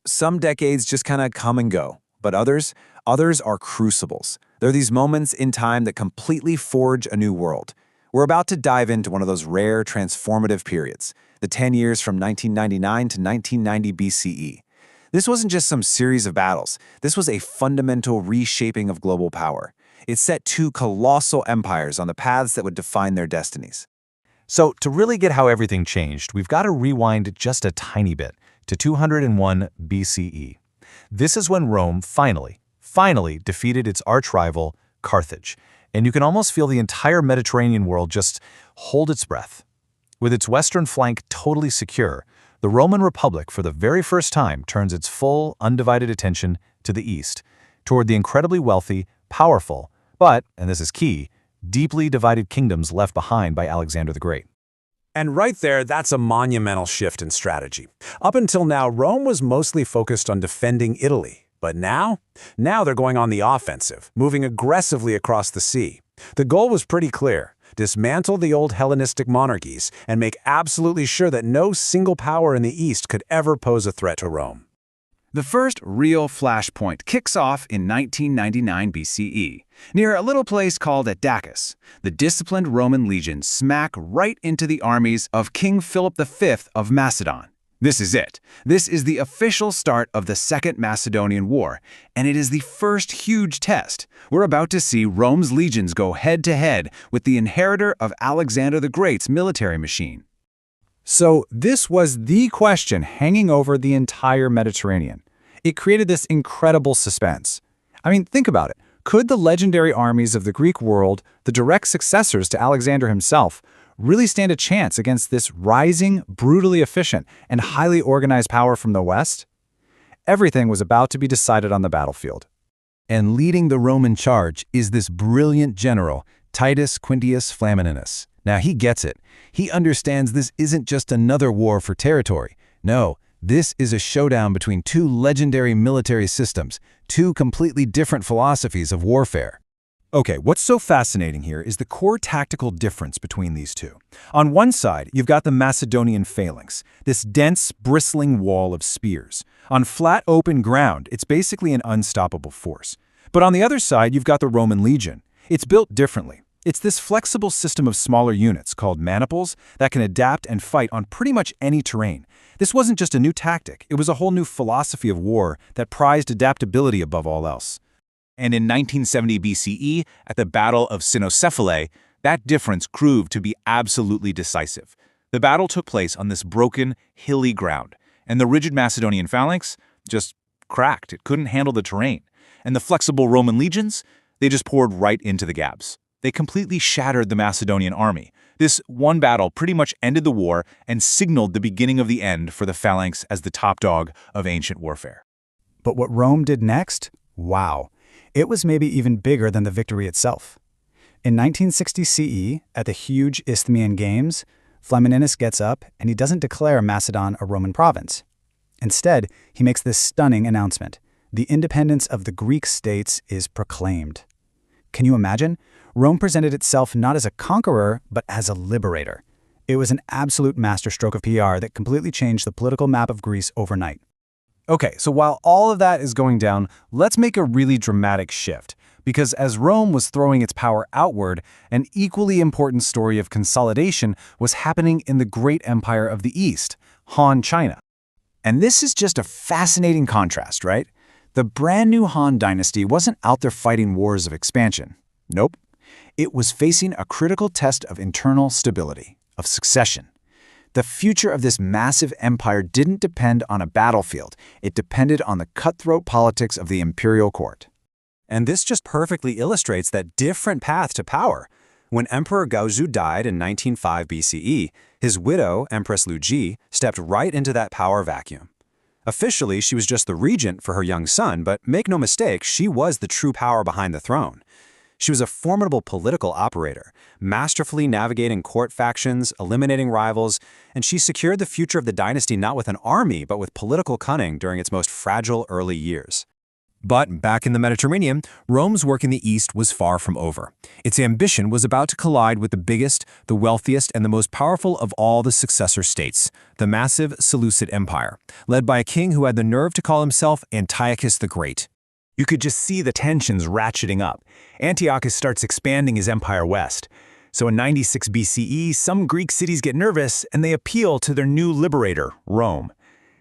Some decades just kind of come and go, but others are crucibles. They're these moments in time that completely forge a new world. We're about to dive into one of those rare transformative periods, the 10 years from 1999 to 1990 BCE. This wasn't just some series of battles. This was a fundamental reshaping of global power. It set two colossal empires on the paths that would define their destinies. So, to really get how everything changed, we've got to rewind just a tiny bit to 201 BCE. This is when Rome finally defeated its arch-rival, Carthage, and you can almost feel the entire Mediterranean world just hold its breath. With its western flank totally secure, the Roman Republic for the very first time turns its full, undivided attention to the east, toward the incredibly wealthy, powerful, but, and this is key, deeply divided kingdoms left behind by Alexander the Great. And right there, that's a monumental shift in strategy. Up until now, Rome was mostly focused on defending Italy. But now they're going on the offensive, moving aggressively across the sea. The goal was pretty clear: dismantle the old Hellenistic monarchies and make absolutely sure that no single power in the East could ever pose a threat to Rome. The first real flashpoint kicks off in 1999 BCE, near a little place called Antiochus. The disciplined Roman legions smack right into the armies of King Philip V of Macedon. This is it. This is the official start of the Second Macedonian War, and it is the first huge test. We're about to see Rome's legions go head-to-head with the inheritor of Alexander the Great's military machine. So this was the question hanging over the entire Mediterranean. It created this incredible suspense. I mean, think about it. Could the legendary armies of the Greek world, the direct successors to Alexander himself, really stand a chance against this rising, brutally efficient, and highly organized power from the West? Everything was about to be decided on the battlefield. And leading the Roman charge is this brilliant general, Titus Quintius Flamininus. Now, he gets it. He understands this isn't just another war for territory. No, this is a showdown between two legendary military systems, two completely different philosophies of warfare. Okay, what's so fascinating here is the core tactical difference between these two. On one side, you've got the Macedonian phalanx, this dense, bristling wall of spears. On flat, open ground, it's basically an unstoppable force. But on the other side, you've got the Roman legion. It's built differently. It's this flexible system of smaller units called maniples that can adapt and fight on pretty much any terrain. This wasn't just a new tactic, it was a whole new philosophy of war that prized adaptability above all else. And in 1970 BCE, at the Battle of Cynocephalae, that difference proved to be absolutely decisive. The battle took place on this broken, hilly ground, and the rigid Macedonian phalanx just cracked. It couldn't handle the terrain. And the flexible Roman legions, they just poured right into the gaps. They completely shattered the Macedonian army. This one battle pretty much ended the war and signaled the beginning of the end for the phalanx as the top dog of ancient warfare. But what Rome did next? Wow. It was maybe even bigger than the victory itself. In 1960 CE, at the huge Isthmian Games, Flamininus gets up and he doesn't declare Macedon a Roman province. Instead, he makes this stunning announcement: the independence of the Greek states is proclaimed. Can you imagine? Rome presented itself not as a conqueror, but as a liberator. It was an absolute masterstroke of PR that completely changed the political map of Greece overnight. Okay, so while all of that is going down, let's make a really dramatic shift. Because as Rome was throwing its power outward, an equally important story of consolidation was happening in the great empire of the East, Han China. And this is just a fascinating contrast, right? The brand new Han dynasty wasn't out there fighting wars of expansion. Nope. It was facing a critical test of internal stability, of succession. The future of this massive empire didn't depend on a battlefield. It depended on the cutthroat politics of the imperial court. And this just perfectly illustrates that different path to power. When Emperor Gaozu died in 1905 BCE, his widow, Empress Lu Zhi, stepped right into that power vacuum. Officially, she was just the regent for her young son, but make no mistake, she was the true power behind the throne. She was a formidable political operator, masterfully navigating court factions, eliminating rivals, and she secured the future of the dynasty not with an army, but with political cunning during its most fragile early years. But back in the Mediterranean, Rome's work in the east was far from over. Its ambition was about to collide with the biggest, the wealthiest, and the most powerful of all the successor states, the massive Seleucid Empire, led by a king who had the nerve to call himself Antiochus the Great. You could just see the tensions ratcheting up. Antiochus starts expanding his empire west. So in 96 BCE, some Greek cities get nervous and they appeal to their new liberator, Rome.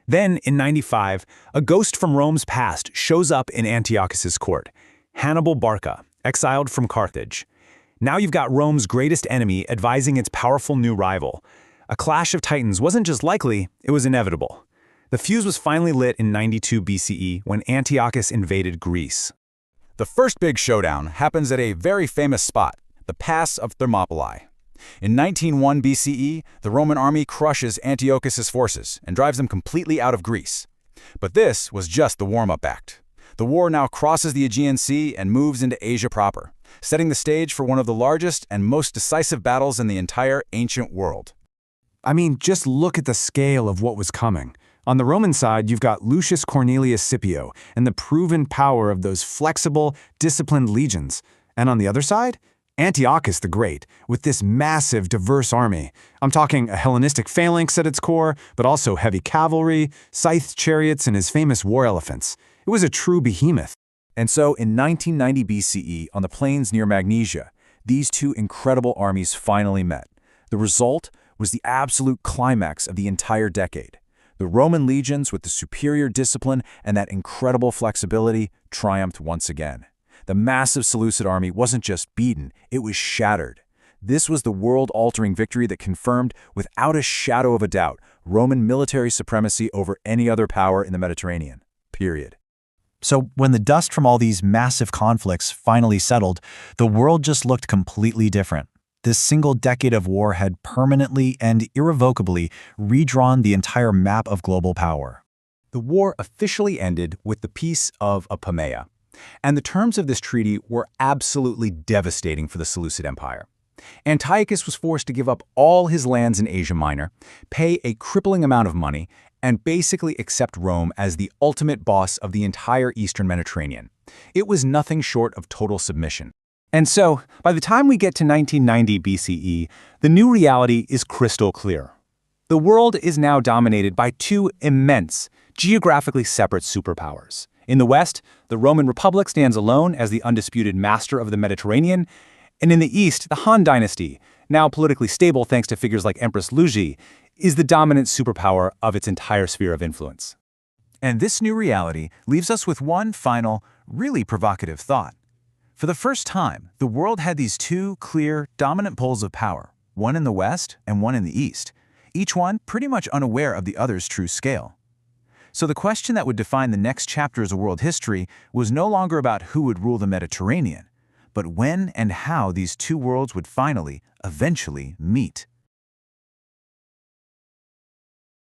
Then, in 95, a ghost from Rome's past shows up in Antiochus's court, Hannibal Barca, exiled from Carthage. Now you've got Rome's greatest enemy advising its powerful new rival. A clash of titans wasn't just likely, it was inevitable. The fuse was finally lit in 92 BCE when Antiochus invaded Greece. The first big showdown happens at a very famous spot, the Pass of Thermopylae. In 1901 BCE, the Roman army crushes Antiochus's forces and drives them completely out of Greece. But this was just the warm-up act. The war now crosses the Aegean Sea and moves into Asia proper, setting the stage for one of the largest and most decisive battles in the entire ancient world. I mean, just look at the scale of what was coming. On the Roman side, you've got Lucius Cornelius Scipio and the proven power of those flexible, disciplined legions. And on the other side, Antiochus the Great, with this massive, diverse army. I'm talking a Hellenistic phalanx at its core, but also heavy cavalry, scythed chariots, and his famous war elephants. It was a true behemoth. And so, in 1990 BCE, on the plains near Magnesia, these two incredible armies finally met. The result was the absolute climax of the entire decade. The Roman legions, with the superior discipline and that incredible flexibility, triumphed once again. The massive Seleucid army wasn't just beaten, it was shattered. This was the world-altering victory that confirmed, without a shadow of a doubt, Roman military supremacy over any other power in the Mediterranean. Period. So when the dust from all these massive conflicts finally settled, the world just looked completely different. This single decade of war had permanently and irrevocably redrawn the entire map of global power. The war officially ended with the Peace of Apamea. And the terms of this treaty were absolutely devastating for the Seleucid Empire. Antiochus was forced to give up all his lands in Asia Minor, pay a crippling amount of money, and basically accept Rome as the ultimate boss of the entire Eastern Mediterranean. It was nothing short of total submission. And so, by the time we get to 1990 BCE, the new reality is crystal clear. The world is now dominated by two immense, geographically separate superpowers. In the West, the Roman Republic stands alone as the undisputed master of the Mediterranean, and in the East, the Han Dynasty, now politically stable thanks to figures like Empress Lu Zhi, is the dominant superpower of its entire sphere of influence. And this new reality leaves us with one final, really provocative thought. For the first time, the world had these two clear, dominant poles of power, one in the West and one in the East, each one pretty much unaware of the other's true scale. So the question that would define the next chapters of world history was no longer about who would rule the Mediterranean, but when and how these two worlds would finally, eventually, meet.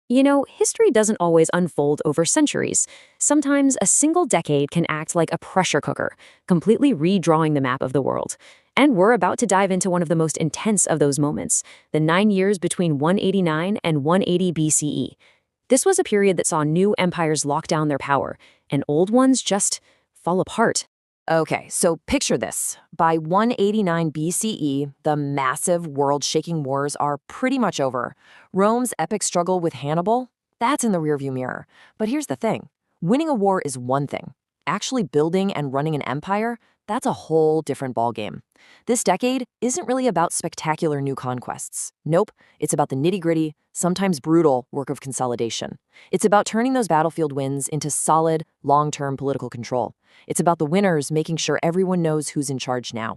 You know, history doesn't always unfold over centuries. Sometimes a single decade can act like a pressure cooker, completely redrawing the map of the world. And we're about to dive into one of the most intense of those moments, the 9 years between 189 and 180 BCE. This was a period that saw new empires lock down their power, and old ones just fall apart. Okay, so picture this. By 189 BCE, the massive world-shaking wars are pretty much over. Rome's epic struggle with Hannibal, that's in the rearview mirror. But here's the thing. Winning a war is one thing. Actually building and running an empire, that's a whole different ballgame. This decade isn't really about spectacular new conquests. Nope, it's about the nitty-gritty, sometimes brutal work of consolidation. It's about turning those battlefield wins into solid, long-term political control. It's about the winners making sure everyone knows who's in charge now.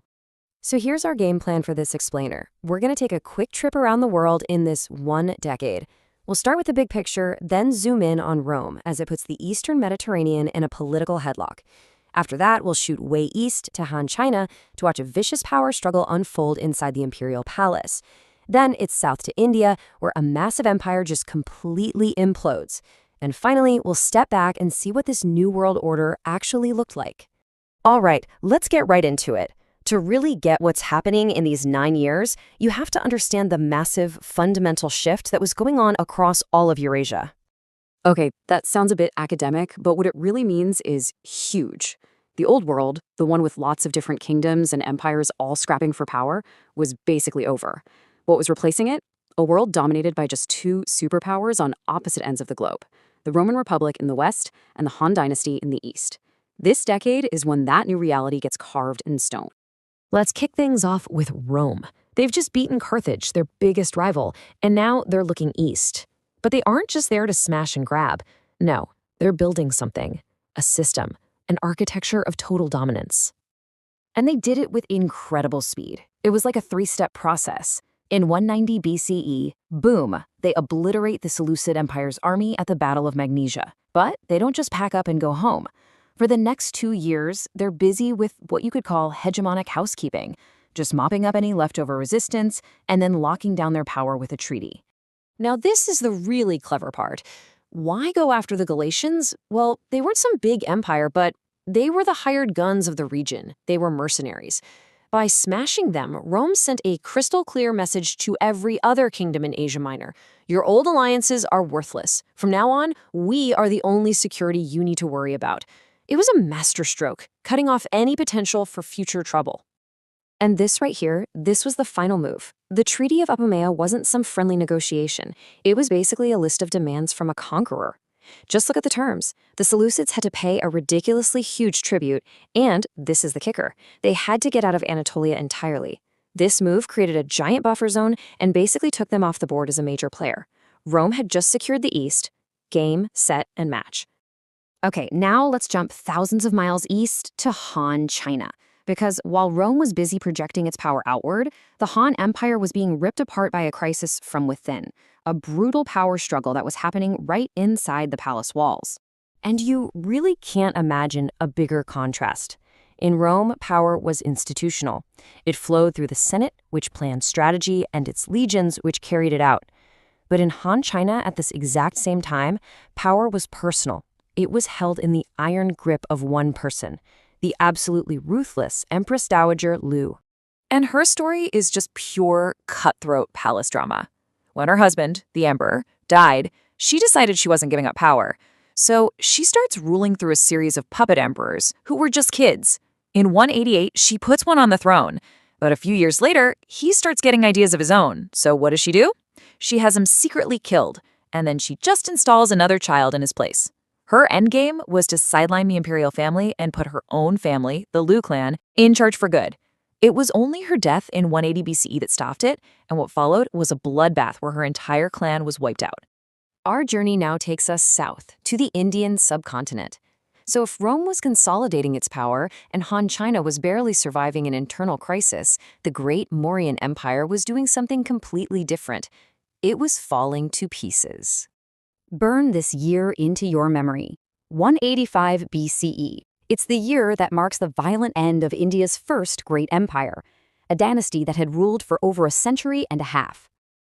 So here's our game plan for this explainer. We're going to take a quick trip around the world in this one decade. We'll start with the big picture, then zoom in on Rome as it puts the Eastern Mediterranean in a political headlock. After that, we'll shoot way east to Han China to watch a vicious power struggle unfold inside the imperial palace. Then it's south to India, where a massive empire just completely implodes. And finally, we'll step back and see what this new world order actually looked like. All right, let's get right into it. To really get what's happening in these 9 years, you have to understand the massive, fundamental shift that was going on across all of Eurasia. Okay, that sounds a bit academic, but what it really means is huge. The old world, the one with lots of different kingdoms and empires all scrapping for power, was basically over. What was replacing it? A world dominated by just two superpowers on opposite ends of the globe, the Roman Republic in the west and the Han Dynasty in the east. This decade is when that new reality gets carved in stone. Let's kick things off with Rome. They've just beaten Carthage, their biggest rival, and now they're looking east. But they aren't just there to smash and grab. No, they're building something, a system, an architecture of total dominance. And they did it with incredible speed. It was like a three-step process. In 190 BCE, boom, they obliterate the Seleucid Empire's army at the Battle of Magnesia. But they don't just pack up and go home. For the next 2 years, they're busy with what you could call hegemonic housekeeping, just mopping up any leftover resistance and then locking down their power with a treaty. Now, this is the really clever part. Why go after the Galatians? Well, they weren't some big empire, but they were the hired guns of the region. They were mercenaries. By smashing them, Rome sent a crystal-clear message to every other kingdom in Asia Minor. Your old alliances are worthless. From now on, we are the only security you need to worry about. It was a masterstroke, cutting off any potential for future trouble. And this right here, this was the final move. The Treaty of Apamea wasn't some friendly negotiation. It was basically a list of demands from a conqueror. Just look at the terms. The Seleucids had to pay a ridiculously huge tribute, and, this is the kicker, they had to get out of Anatolia entirely. This move created a giant buffer zone and basically took them off the board as a major player. Rome had just secured the East. Game, set, and match. Okay, now let's jump thousands of miles east to Han China. Because while Rome was busy projecting its power outward, the Han Empire was being ripped apart by a crisis from within, a brutal power struggle that was happening right inside the palace walls. And you really can't imagine a bigger contrast. In Rome, power was institutional. It flowed through the Senate, which planned strategy, and its legions, which carried it out. But in Han China, at this exact same time, power was personal. It was held in the iron grip of one person, the absolutely ruthless Empress Dowager Lu. And her story is just pure cutthroat palace drama. When her husband, the emperor, died, she decided she wasn't giving up power. So she starts ruling through a series of puppet emperors who were just kids. In 188, she puts one on the throne. But a few years later, he starts getting ideas of his own. So what does she do? She has him secretly killed, and then she just installs another child in his place. Her endgame was to sideline the imperial family and put her own family, the Lu clan, in charge for good. It was only her death in 180 BCE that stopped it, and what followed was a bloodbath where her entire clan was wiped out. Our journey now takes us south, to the Indian subcontinent. So if Rome was consolidating its power and Han China was barely surviving an internal crisis, the great Mauryan Empire was doing something completely different. It was falling to pieces. Burn this year into your memory. 185 BCE. It's the year that marks the violent end of India's first great empire, a dynasty that had ruled for over a century and a half.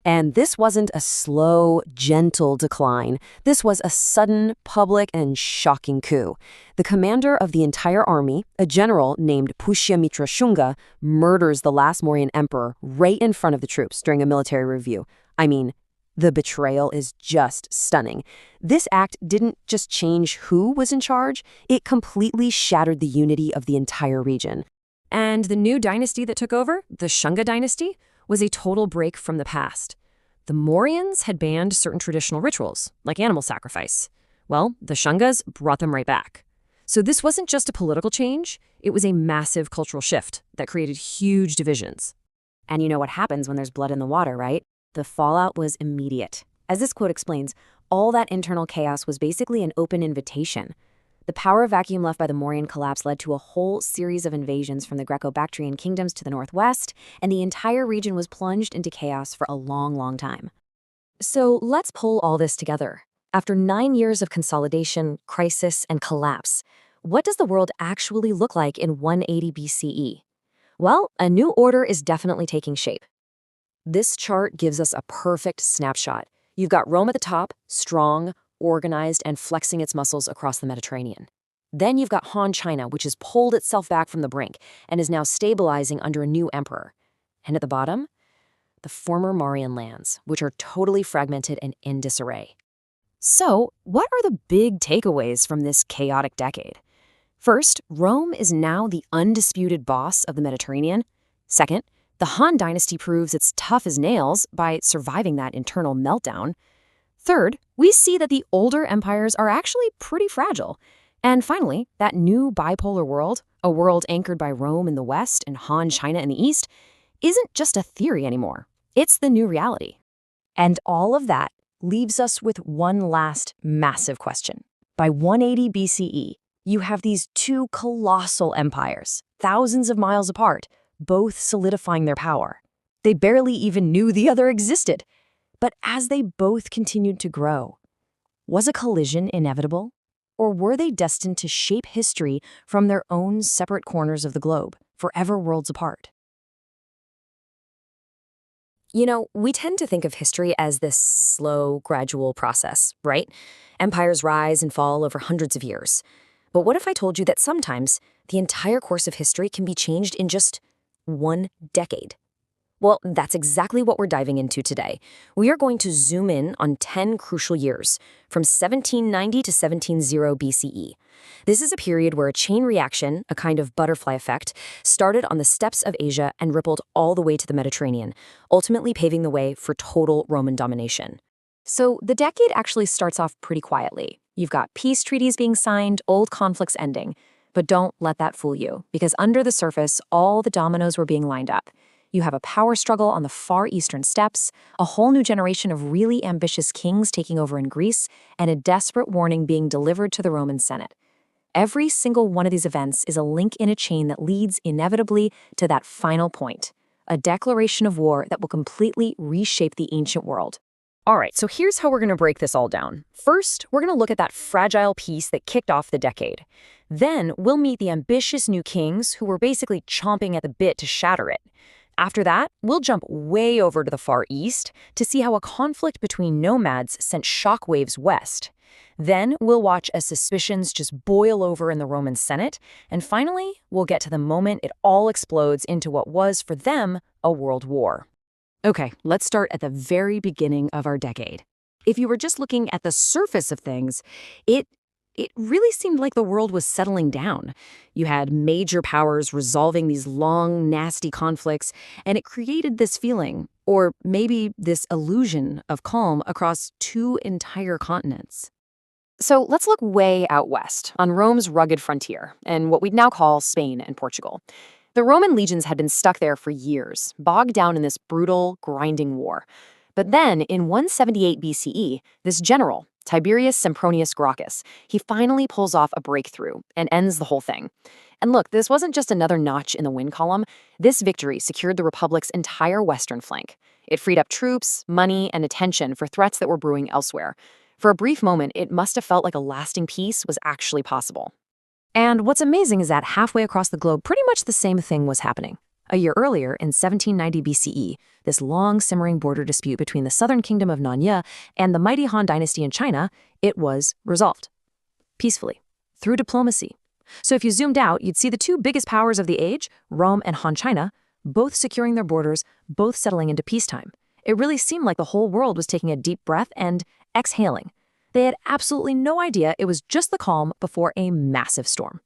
And this wasn't a slow, gentle decline. This was a sudden, public, and shocking coup. The commander of the entire army, a general named Pushyamitra Shunga, murders the last Mauryan emperor right in front of the troops during a military review. I mean, the betrayal is just stunning. This act didn't just change who was in charge, it completely shattered the unity of the entire region. And the new dynasty that took over, the Shunga dynasty, was a total break from the past. The Mauryans had banned certain traditional rituals, like animal sacrifice. Well, the Shungas brought them right back. So this wasn't just a political change, it was a massive cultural shift that created huge divisions. And you know what happens when there's blood in the water, right? The fallout was immediate. As this quote explains, all that internal chaos was basically an open invitation. The power vacuum left by the Mauryan collapse led to a whole series of invasions from the Greco-Bactrian kingdoms to the northwest, and the entire region was plunged into chaos for a long, long time. So let's pull all this together. After 9 years of consolidation, crisis, and collapse, what does the world actually look like in 180 BCE? Well, a new order is definitely taking shape. This chart gives us a perfect snapshot. You've got Rome at the top, strong, organized, and flexing its muscles across the Mediterranean. Then you've got Han China, which has pulled itself back from the brink and is now stabilizing under a new emperor. And at the bottom, the former Mauryan lands, which are totally fragmented and in disarray. So, what are the big takeaways from this chaotic decade? First, Rome is now the undisputed boss of the Mediterranean. Second, the Han dynasty proves it's tough as nails by surviving that internal meltdown. Third, we see that the older empires are actually pretty fragile. And finally, that new bipolar world, a world anchored by Rome in the west and Han China in the east, isn't just a theory anymore. It's the new reality. And all of that leaves us with one last massive question. By 180 BCE, you have these two colossal empires, thousands of miles apart, both solidifying their power. They barely even knew the other existed. But as they both continued to grow, was a collision inevitable? Or were they destined to shape history from their own separate corners of the globe, forever worlds apart? You know, we tend to think of history as this slow, gradual process, right? Empires rise and fall over hundreds of years. But what if I told you that sometimes the entire course of history can be changed in just one decade? Well, that's exactly what we're diving into today. We are going to zoom in on 10 crucial years, from 1790 to 1700 BCE. This is a period where a chain reaction, a kind of butterfly effect, started on the steppes of Asia and rippled all the way to the Mediterranean, ultimately paving the way for total Roman domination. So the decade actually starts off pretty quietly. You've got peace treaties being signed, old conflicts ending. But don't let that fool you, because under the surface, all the dominoes were being lined up. You have a power struggle on the far eastern steppes, a whole new generation of really ambitious kings taking over in Greece, and a desperate warning being delivered to the Roman Senate. Every single one of these events is a link in a chain that leads inevitably to that final point, a declaration of war that will completely reshape the ancient world. All right, so here's how we're going to break this all down. First, we're going to look at that fragile peace that kicked off the decade. Then, we'll meet the ambitious new kings who were basically chomping at the bit to shatter it. After that, we'll jump way over to the Far East to see how a conflict between nomads sent shockwaves west. Then, we'll watch as suspicions just boil over in the Roman Senate. And finally, we'll get to the moment it all explodes into what was, for them, a world war. Okay, let's start at the very beginning of our decade. If you were just looking at the surface of things, it really seemed like the world was settling down. You had major powers resolving these long, nasty conflicts, and it created this feeling, or maybe this illusion of calm across two entire continents. So let's look way out west, on Rome's rugged frontier, and what we'd now call Spain and Portugal. The Roman legions had been stuck there for years, bogged down in this brutal, grinding war. But then, in 178 BCE, this general, Tiberius Sempronius Gracchus, he finally pulls off a breakthrough and ends the whole thing. And look, this wasn't just another notch in the win column. This victory secured the Republic's entire western flank. It freed up troops, money, and attention for threats that were brewing elsewhere. For a brief moment, it must have felt like a lasting peace was actually possible. And what's amazing is that halfway across the globe, pretty much the same thing was happening. A year earlier, in 1790 BCE, this long simmering border dispute between the southern kingdom of Nanya and the mighty Han dynasty in China, it was resolved. Peacefully. Through diplomacy. So if you zoomed out, you'd see the two biggest powers of the age, Rome and Han China, both securing their borders, both settling into peacetime. It really seemed like the whole world was taking a deep breath and exhaling. They had absolutely no idea it was just the calm before a massive storm.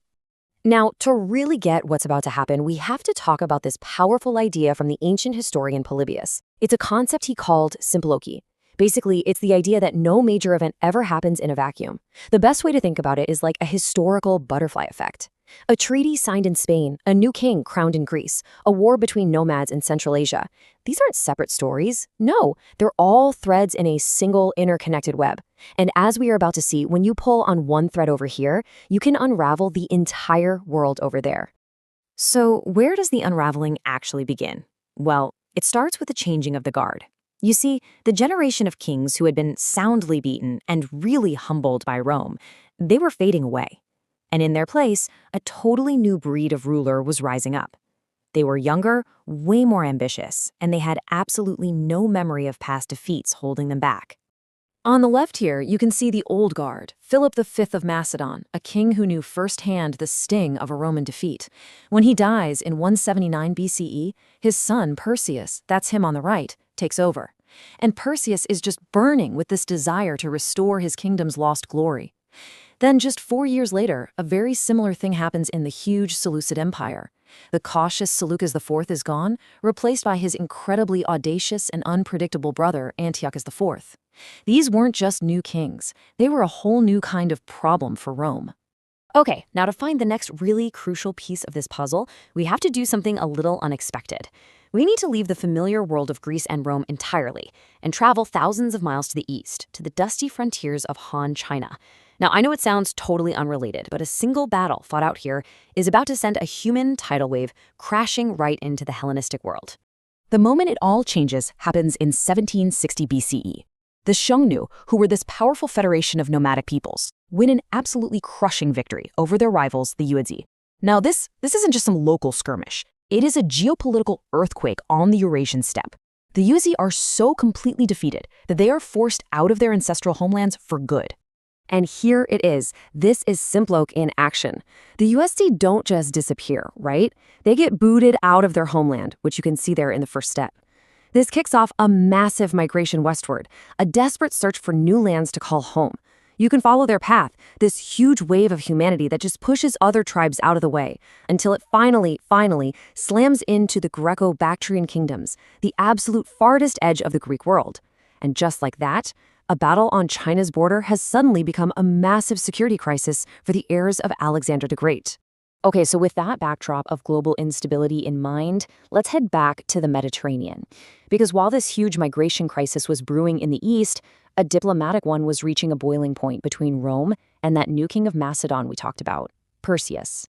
Now, to really get what's about to happen, we have to talk about this powerful idea from the ancient historian Polybius. It's a concept he called symploky. Basically, it's the idea that no major event ever happens in a vacuum. The best way to think about it is like a historical butterfly effect. A treaty signed in Spain, a new king crowned in Greece, a war between nomads in Central Asia. These aren't separate stories. No, they're all threads in a single interconnected web. And as we are about to see, when you pull on one thread over here, you can unravel the entire world over there. So where does the unraveling actually begin? Well, it starts with the changing of the guard. You see, the generation of kings who had been soundly beaten and really humbled by Rome, they were fading away. And in their place, a totally new breed of ruler was rising up. They were younger, way more ambitious, and they had absolutely no memory of past defeats holding them back. On the left here, you can see the old guard, Philip V of Macedon, a king who knew firsthand the sting of a Roman defeat. When he dies in 179 BCE, his son Perseus, that's him on the right, takes over. And Perseus is just burning with this desire to restore his kingdom's lost glory. Then just 4 years later, a very similar thing happens in the huge Seleucid Empire. The cautious Seleucus IV is gone, replaced by his incredibly audacious and unpredictable brother, Antiochus IV. These weren't just new kings, they were a whole new kind of problem for Rome. Okay, now to find the next really crucial piece of this puzzle, we have to do something a little unexpected. We need to leave the familiar world of Greece and Rome entirely and travel thousands of miles to the east, to the dusty frontiers of Han China. Now, I know it sounds totally unrelated, but a single battle fought out here is about to send a human tidal wave crashing right into the Hellenistic world. The moment it all changes happens in 1760 BCE. The Xiongnu, who were this powerful federation of nomadic peoples, win an absolutely crushing victory over their rivals, the Yuezhi. Now, this isn't just some local skirmish. It is a geopolitical earthquake on the Eurasian steppe. The Yuezhi are so completely defeated that they are forced out of their ancestral homelands for good. And here it is. This is Simploke in action. The USD don't just disappear, right? They get booted out of their homeland, which you can see there in the first step. This kicks off a massive migration westward, a desperate search for new lands to call home. You can follow their path, this huge wave of humanity that just pushes other tribes out of the way, until it finally slams into the Greco-Bactrian kingdoms, the absolute farthest edge of the Greek world. And just like that, a battle on China's border has suddenly become a massive security crisis for the heirs of Alexander the Great. Okay, so with that backdrop of global instability in mind, let's head back to the Mediterranean. Because while this huge migration crisis was brewing in the east, a diplomatic one was reaching a boiling point between Rome and that new king of Macedon we talked about, Perseus.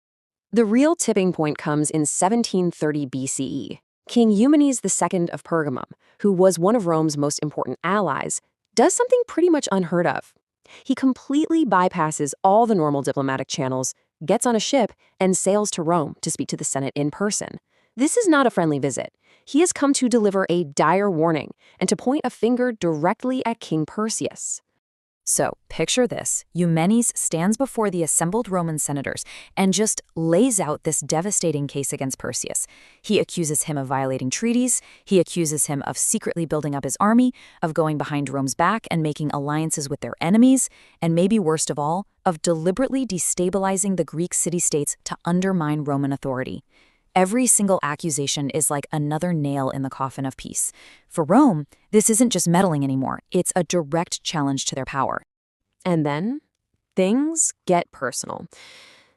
The real tipping point comes in 1730 BCE. King Eumenes II of Pergamum, who was one of Rome's most important allies, does something pretty much unheard of. He completely bypasses all the normal diplomatic channels, gets on a ship, and sails to Rome to speak to the Senate in person. This is not a friendly visit. He has come to deliver a dire warning and to point a finger directly at King Perseus. So, picture this. Eumenes stands before the assembled Roman senators and just lays out this devastating case against Perseus. He accuses him of violating treaties, he accuses him of secretly building up his army, of going behind Rome's back and making alliances with their enemies, and maybe worst of all, of deliberately destabilizing the Greek city-states to undermine Roman authority. Every single accusation is like another nail in the coffin of peace. For Rome, this isn't just meddling anymore, it's a direct challenge to their power. And then, things get personal.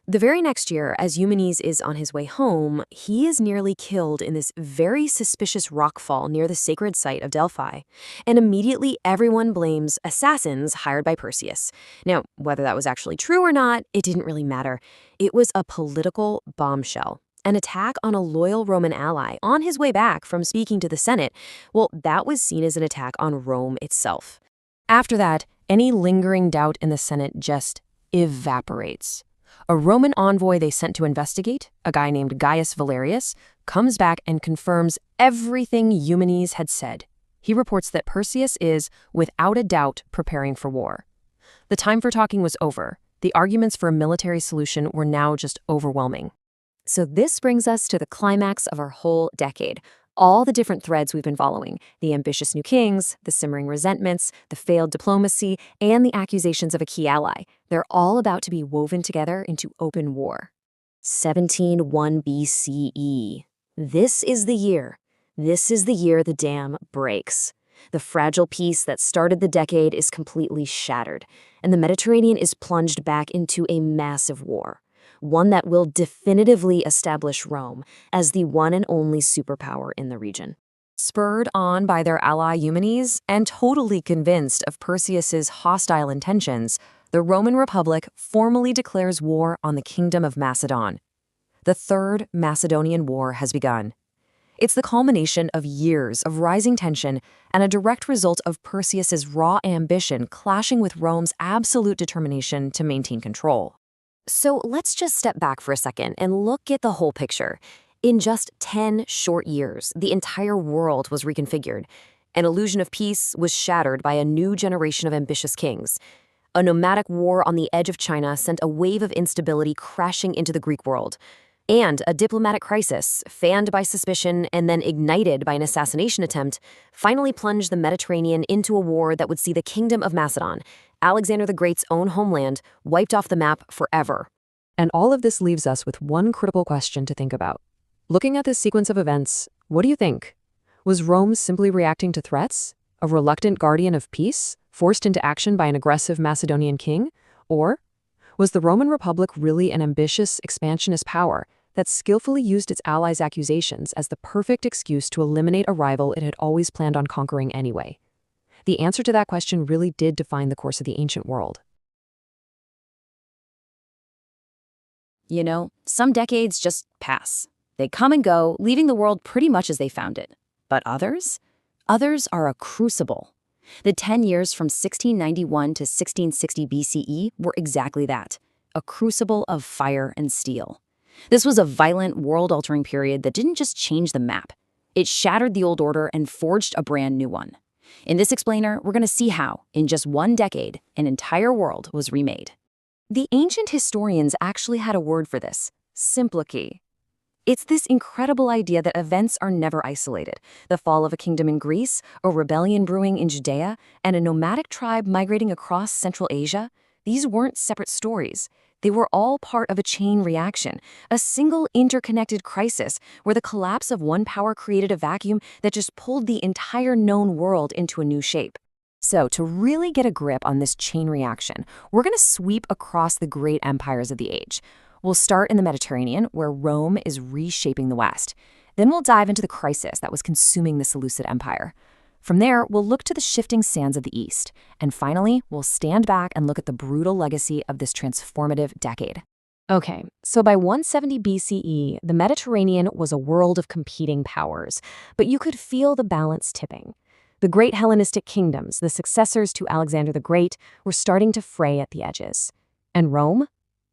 The very next year, as Eumenes is on his way home, he is nearly killed in this very suspicious rockfall near the sacred site of Delphi. And immediately everyone blames assassins hired by Perseus. Now, whether that was actually true or not, it didn't really matter. It was a political bombshell. An attack on a loyal Roman ally on his way back from speaking to the Senate, well, that was seen as an attack on Rome itself. After that, any lingering doubt in the Senate just evaporates. A Roman envoy they sent to investigate, a guy named Gaius Valerius, comes back and confirms everything Eumenes had said. He reports that Perseus is, without a doubt, preparing for war. The time for talking was over. The arguments for a military solution were now just overwhelming. So this brings us to the climax of our whole decade. All the different threads we've been following, the ambitious new kings, the simmering resentments, the failed diplomacy, and the accusations of a key ally, they're all about to be woven together into open war. 1701 BCE. This is the year. This is the year the dam breaks. The fragile peace that started the decade is completely shattered, and the Mediterranean is plunged back into a massive war. One that will definitively establish Rome as the one and only superpower in the region. Spurred on by their ally Eumenes and totally convinced of Perseus's hostile intentions, the Roman Republic formally declares war on the Kingdom of Macedon. The Third Macedonian War has begun. It's the culmination of years of rising tension and a direct result of Perseus's raw ambition clashing with Rome's absolute determination to maintain control. So let's just step back for a second and look at the whole picture. In just 10 short years, the entire world was reconfigured. An illusion of peace was shattered by a new generation of ambitious kings. A nomadic war on the edge of China sent a wave of instability crashing into the Greek world. And a diplomatic crisis, fanned by suspicion and then ignited by an assassination attempt, finally plunged the Mediterranean into a war that would see the Kingdom of Macedon, Alexander the Great's own homeland, wiped off the map forever. And all of this leaves us with one critical question to think about. Looking at this sequence of events, what do you think? Was Rome simply reacting to threats? A reluctant guardian of peace, forced into action by an aggressive Macedonian king? Or was the Roman Republic really an ambitious, expansionist power that skillfully used its allies' accusations as the perfect excuse to eliminate a rival it had always planned on conquering anyway? The answer to that question really did define the course of the ancient world. You know, some decades just pass. They come and go, leaving the world pretty much as they found it. But others? Others are a crucible. The 10 years from 1691 to 1660 BCE were exactly that, a crucible of fire and steel. This was a violent, world-altering period that didn't just change the map. It shattered the old order and forged a brand new one. In this explainer, we're going to see how, in just one decade, an entire world was remade. The ancient historians actually had a word for this: symplechy. It's this incredible idea that events are never isolated. The fall of a kingdom in Greece, a rebellion brewing in Judea, and a nomadic tribe migrating across Central Asia, these weren't separate stories. They were all part of a chain reaction, a single interconnected crisis where the collapse of one power created a vacuum that just pulled the entire known world into a new shape. So, to really get a grip on this chain reaction, we're going to sweep across the great empires of the age. We'll start in the Mediterranean, where Rome is reshaping the West. Then we'll dive into the crisis that was consuming the Seleucid Empire. From there, we'll look to the shifting sands of the East. And finally, we'll stand back and look at the brutal legacy of this transformative decade. Okay, so by 170 BCE, the Mediterranean was a world of competing powers, but you could feel the balance tipping. The great Hellenistic kingdoms, the successors to Alexander the Great, were starting to fray at the edges. And Rome?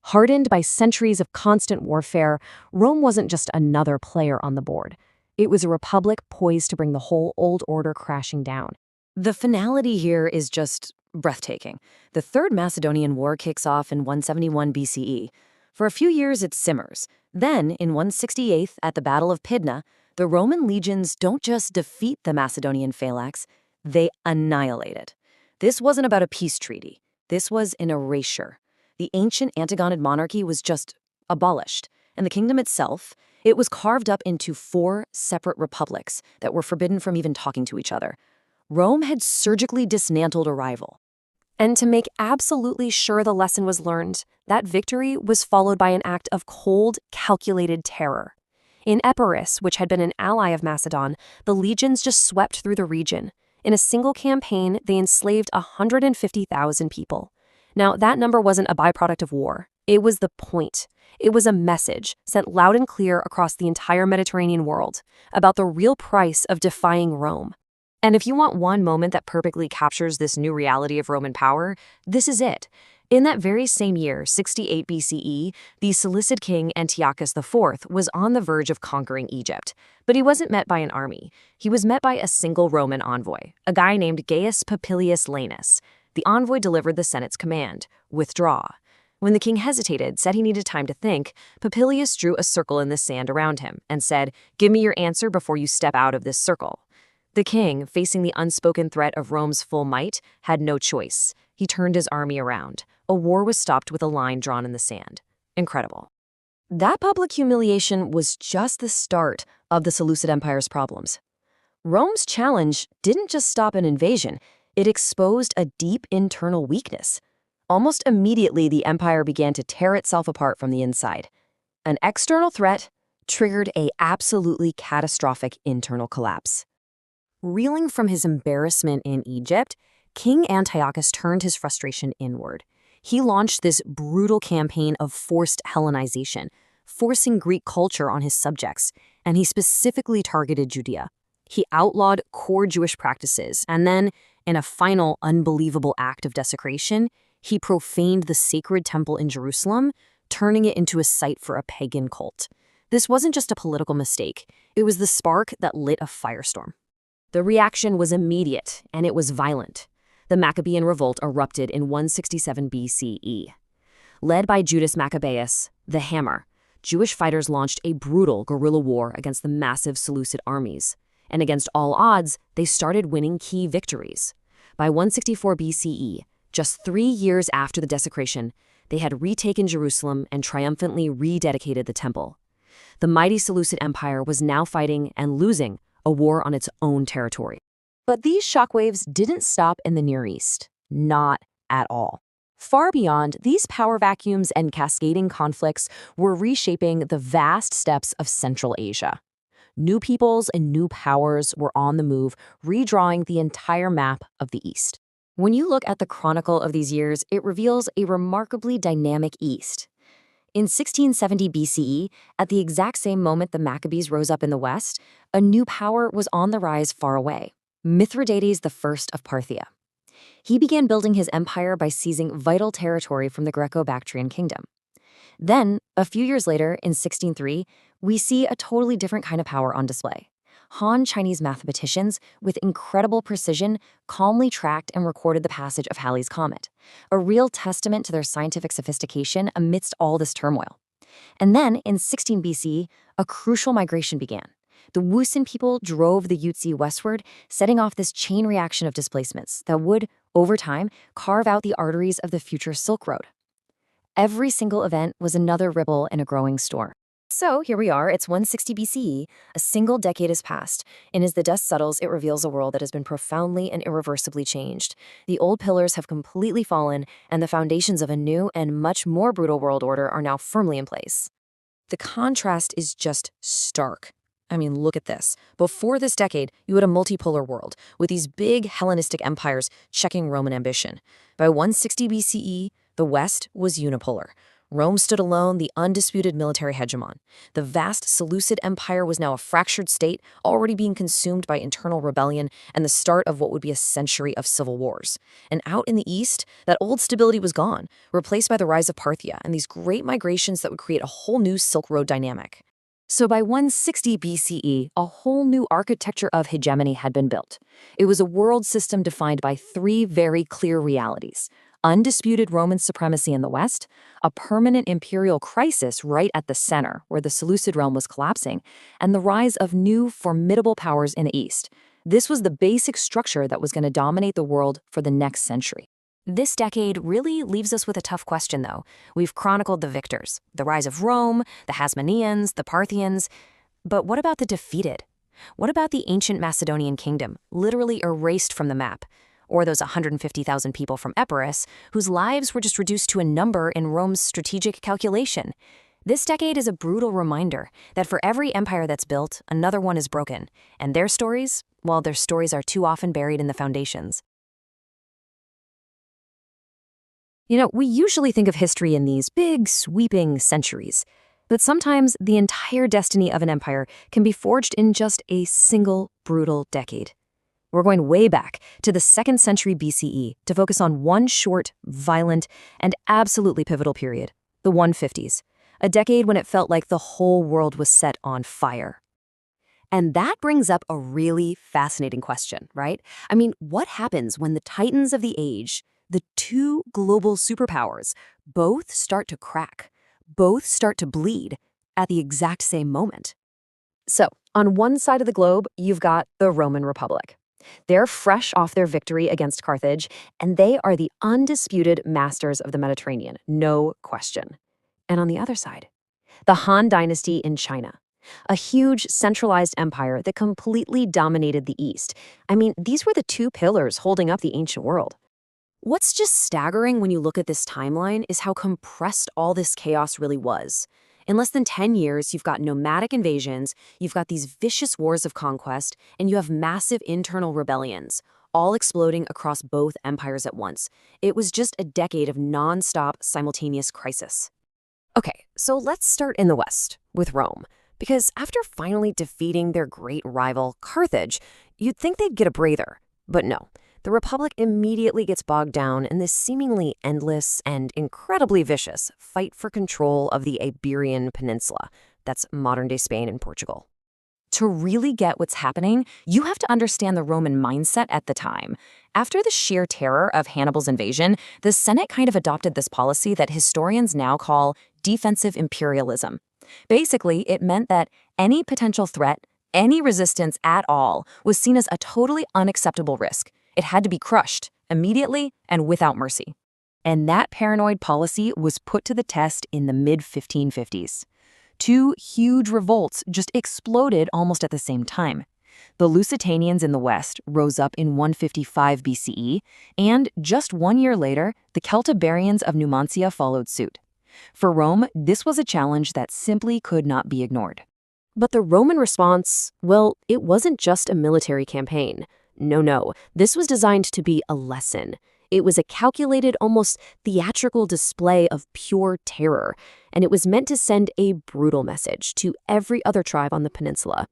Hardened by centuries of constant warfare, Rome wasn't just another player on the board. It was a republic poised to bring the whole old order crashing down. The finality here is just breathtaking. The Third Macedonian War kicks off in 171 BCE. For a few years, it simmers. Then, in 168, at the Battle of Pydna, the Roman legions don't just defeat the Macedonian phalanx, they annihilate it. This wasn't about a peace treaty. This was an erasure. The ancient Antigonid monarchy was just abolished, and the kingdom itself, it was carved up into 4 separate republics that were forbidden from even talking to each other. Rome had surgically dismantled a rival. And to make absolutely sure the lesson was learned, that victory was followed by an act of cold, calculated terror. In Epirus, which had been an ally of Macedon, the legions just swept through the region. In a single campaign, they enslaved 150,000 people. Now, that number wasn't a byproduct of war. It was the point. It was a message sent loud and clear across the entire Mediterranean world about the real price of defying Rome. And if you want one moment that perfectly captures this new reality of Roman power, this is it. In that very same year, 68 BCE, the Seleucid king Antiochus IV was on the verge of conquering Egypt. But he wasn't met by an army. He was met by a single Roman envoy, a guy named Gaius Popilius Laenas. The envoy delivered the Senate's command: withdraw. When the king hesitated, said he needed time to think, Popilius drew a circle in the sand around him and said, "Give me your answer before you step out of this circle." The king, facing the unspoken threat of Rome's full might, had no choice. He turned his army around. A war was stopped with a line drawn in the sand. Incredible. That public humiliation was just the start of the Seleucid Empire's problems. Rome's challenge didn't just stop an invasion, it exposed a deep internal weakness. Almost immediately, the empire began to tear itself apart from the inside. An external threat triggered an absolutely catastrophic internal collapse. Reeling from his embarrassment in Egypt, King Antiochus turned his frustration inward. He launched this brutal campaign of forced Hellenization, forcing Greek culture on his subjects, and he specifically targeted Judea. He outlawed core Jewish practices, and then, in a final unbelievable act of desecration, he profaned the sacred temple in Jerusalem, turning it into a site for a pagan cult. This wasn't just a political mistake. It was the spark that lit a firestorm. The reaction was immediate, and it was violent. The Maccabean Revolt erupted in 167 BCE. Led by Judas Maccabeus, the Hammer, Jewish fighters launched a brutal guerrilla war against the massive Seleucid armies. And against all odds, they started winning key victories. By 164 BCE, just 3 years after the desecration, they had retaken Jerusalem and triumphantly rededicated the temple. The mighty Seleucid Empire was now fighting and losing a war on its own territory. But these shockwaves didn't stop in the Near East. Not at all. Far beyond, these power vacuums and cascading conflicts were reshaping the vast steppes of Central Asia. New peoples and new powers were on the move, redrawing the entire map of the East. When you look at the chronicle of these years, it reveals a remarkably dynamic East. In 1670 BCE, at the exact same moment the Maccabees rose up in the West, a new power was on the rise far away: Mithridates I of Parthia. He began building his empire by seizing vital territory from the Greco-Bactrian kingdom. Then, a few years later, in 1603, we see a totally different kind of power on display. Han Chinese mathematicians, with incredible precision, calmly tracked and recorded the passage of Halley's Comet, a real testament to their scientific sophistication amidst all this turmoil. And then, in 16 BCE, a crucial migration began. The Wusun people drove the Yuezhi westward, setting off this chain reaction of displacements that would, over time, carve out the arteries of the future Silk Road. Every single event was another ripple in a growing storm. So here we are, it's 160 BCE, a single decade has passed, and as the dust settles, it reveals a world that has been profoundly and irreversibly changed. The old pillars have completely fallen, and the foundations of a new and much more brutal world order are now firmly in place. The contrast is just stark. I mean, look at this. Before this decade, you had a multipolar world, with these big Hellenistic empires checking Roman ambition. By 160 BCE, the West was unipolar. Rome stood alone, the undisputed military hegemon. The vast Seleucid Empire was now a fractured state, already being consumed by internal rebellion and the start of what would be a century of civil wars. And out in the east, that old stability was gone, replaced by the rise of Parthia and these great migrations that would create a whole new Silk Road dynamic. So by 160 BCE, a whole new architecture of hegemony had been built. It was a world system defined by 3 very clear realities: undisputed Roman supremacy in the West, a permanent imperial crisis right at the center, where the Seleucid realm was collapsing, and the rise of new, formidable powers in the East. This was the basic structure that was going to dominate the world for the next century. This decade really leaves us with a tough question, though. We've chronicled the victors, the rise of Rome, the Hasmoneans, the Parthians. But what about the defeated? What about the ancient Macedonian kingdom, literally erased from the map? Or those 150,000 people from Epirus, whose lives were just reduced to a number in Rome's strategic calculation? This decade is a brutal reminder that for every empire that's built, another one is broken. And their stories, well, their stories are too often buried in the foundations. You know, we usually think of history in these big, sweeping centuries. But sometimes the entire destiny of an empire can be forged in just a single brutal decade. We're going way back to the 2nd century BCE to focus on one short, violent, and absolutely pivotal period, the 150s, a decade when it felt like the whole world was set on fire. And that brings up a really fascinating question, right? I mean, what happens when the titans of the age, the 2 global superpowers, both start to crack, both start to bleed at the exact same moment? So, on one side of the globe, you've got the Roman Republic. They're fresh off their victory against Carthage, and they are the undisputed masters of the Mediterranean, no question. And on the other side, the Han Dynasty in China, a huge centralized empire that completely dominated the East. I mean, these were the 2 pillars holding up the ancient world. What's just staggering when you look at this timeline is how compressed all this chaos really was. In less than 10 years, you've got nomadic invasions, you've got these vicious wars of conquest, and you have massive internal rebellions, all exploding across both empires at once. It was just a decade of non-stop, simultaneous crisis. Okay, so let's start in the West, with Rome. Because after finally defeating their great rival, Carthage, you'd think they'd get a breather. But no. The Republic immediately gets bogged down in this seemingly endless and incredibly vicious fight for control of the Iberian Peninsula. That's modern-day Spain and Portugal. To really get what's happening, you have to understand the Roman mindset at the time. After the sheer terror of Hannibal's invasion, the Senate kind of adopted this policy that historians now call defensive imperialism. Basically, it meant that any potential threat, any resistance at all, was seen as a totally unacceptable risk. It had to be crushed, immediately and without mercy. And that paranoid policy was put to the test in the mid-1550s. Two huge revolts just exploded almost at the same time. The Lusitanians in the west rose up in 155 BCE, and just 1 year later, the Celtiberians of Numancia followed suit. For Rome, this was a challenge that simply could not be ignored. But the Roman response, well, it wasn't just a military campaign. No, this was designed to be a lesson. It was a calculated, almost theatrical display of pure terror, and it was meant to send a brutal message to every other tribe on the peninsula.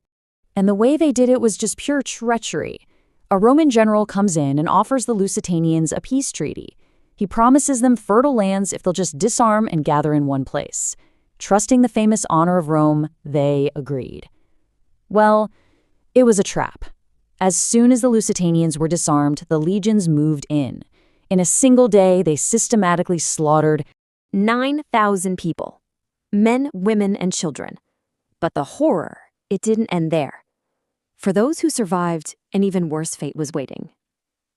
And the way they did it was just pure treachery. A Roman general comes in and offers the Lusitanians a peace treaty. He promises them fertile lands if they'll just disarm and gather in one place. Trusting the famous honor of Rome, they agreed. Well, it was a trap. As soon as the Lusitanians were disarmed, the legions moved in. In a single day, they systematically slaughtered 9,000 people, men, women, and children. But the horror, it didn't end there. For those who survived, an even worse fate was waiting.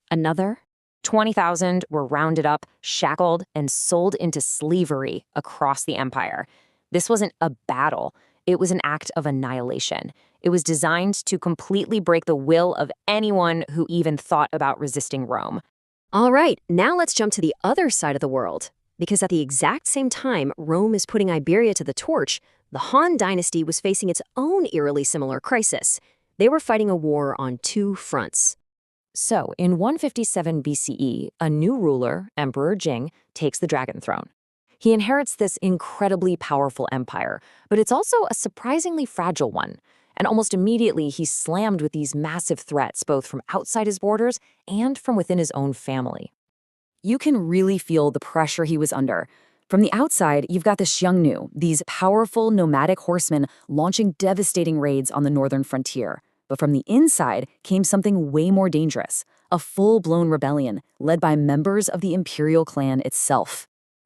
Another 20,000 were rounded up, shackled, and sold into slavery across the empire. This wasn't a battle. It was an act of annihilation. It was designed to completely break the will of anyone who even thought about resisting Rome. All right, now let's jump to the other side of the world. Because at the exact same time Rome is putting Iberia to the torch, the Han dynasty was facing its own eerily similar crisis. They were fighting a war on two fronts. So, in 157 BCE, a new ruler, Emperor Jing, takes the dragon throne. He inherits this incredibly powerful empire, but it's also a surprisingly fragile one. And almost immediately, he's slammed with these massive threats, both from outside his borders and from within his own family. You can really feel the pressure he was under. From the outside, you've got the Xiongnu, these powerful nomadic horsemen launching devastating raids on the northern frontier. But from the inside came something way more dangerous, a full-blown rebellion led by members of the imperial clan itself.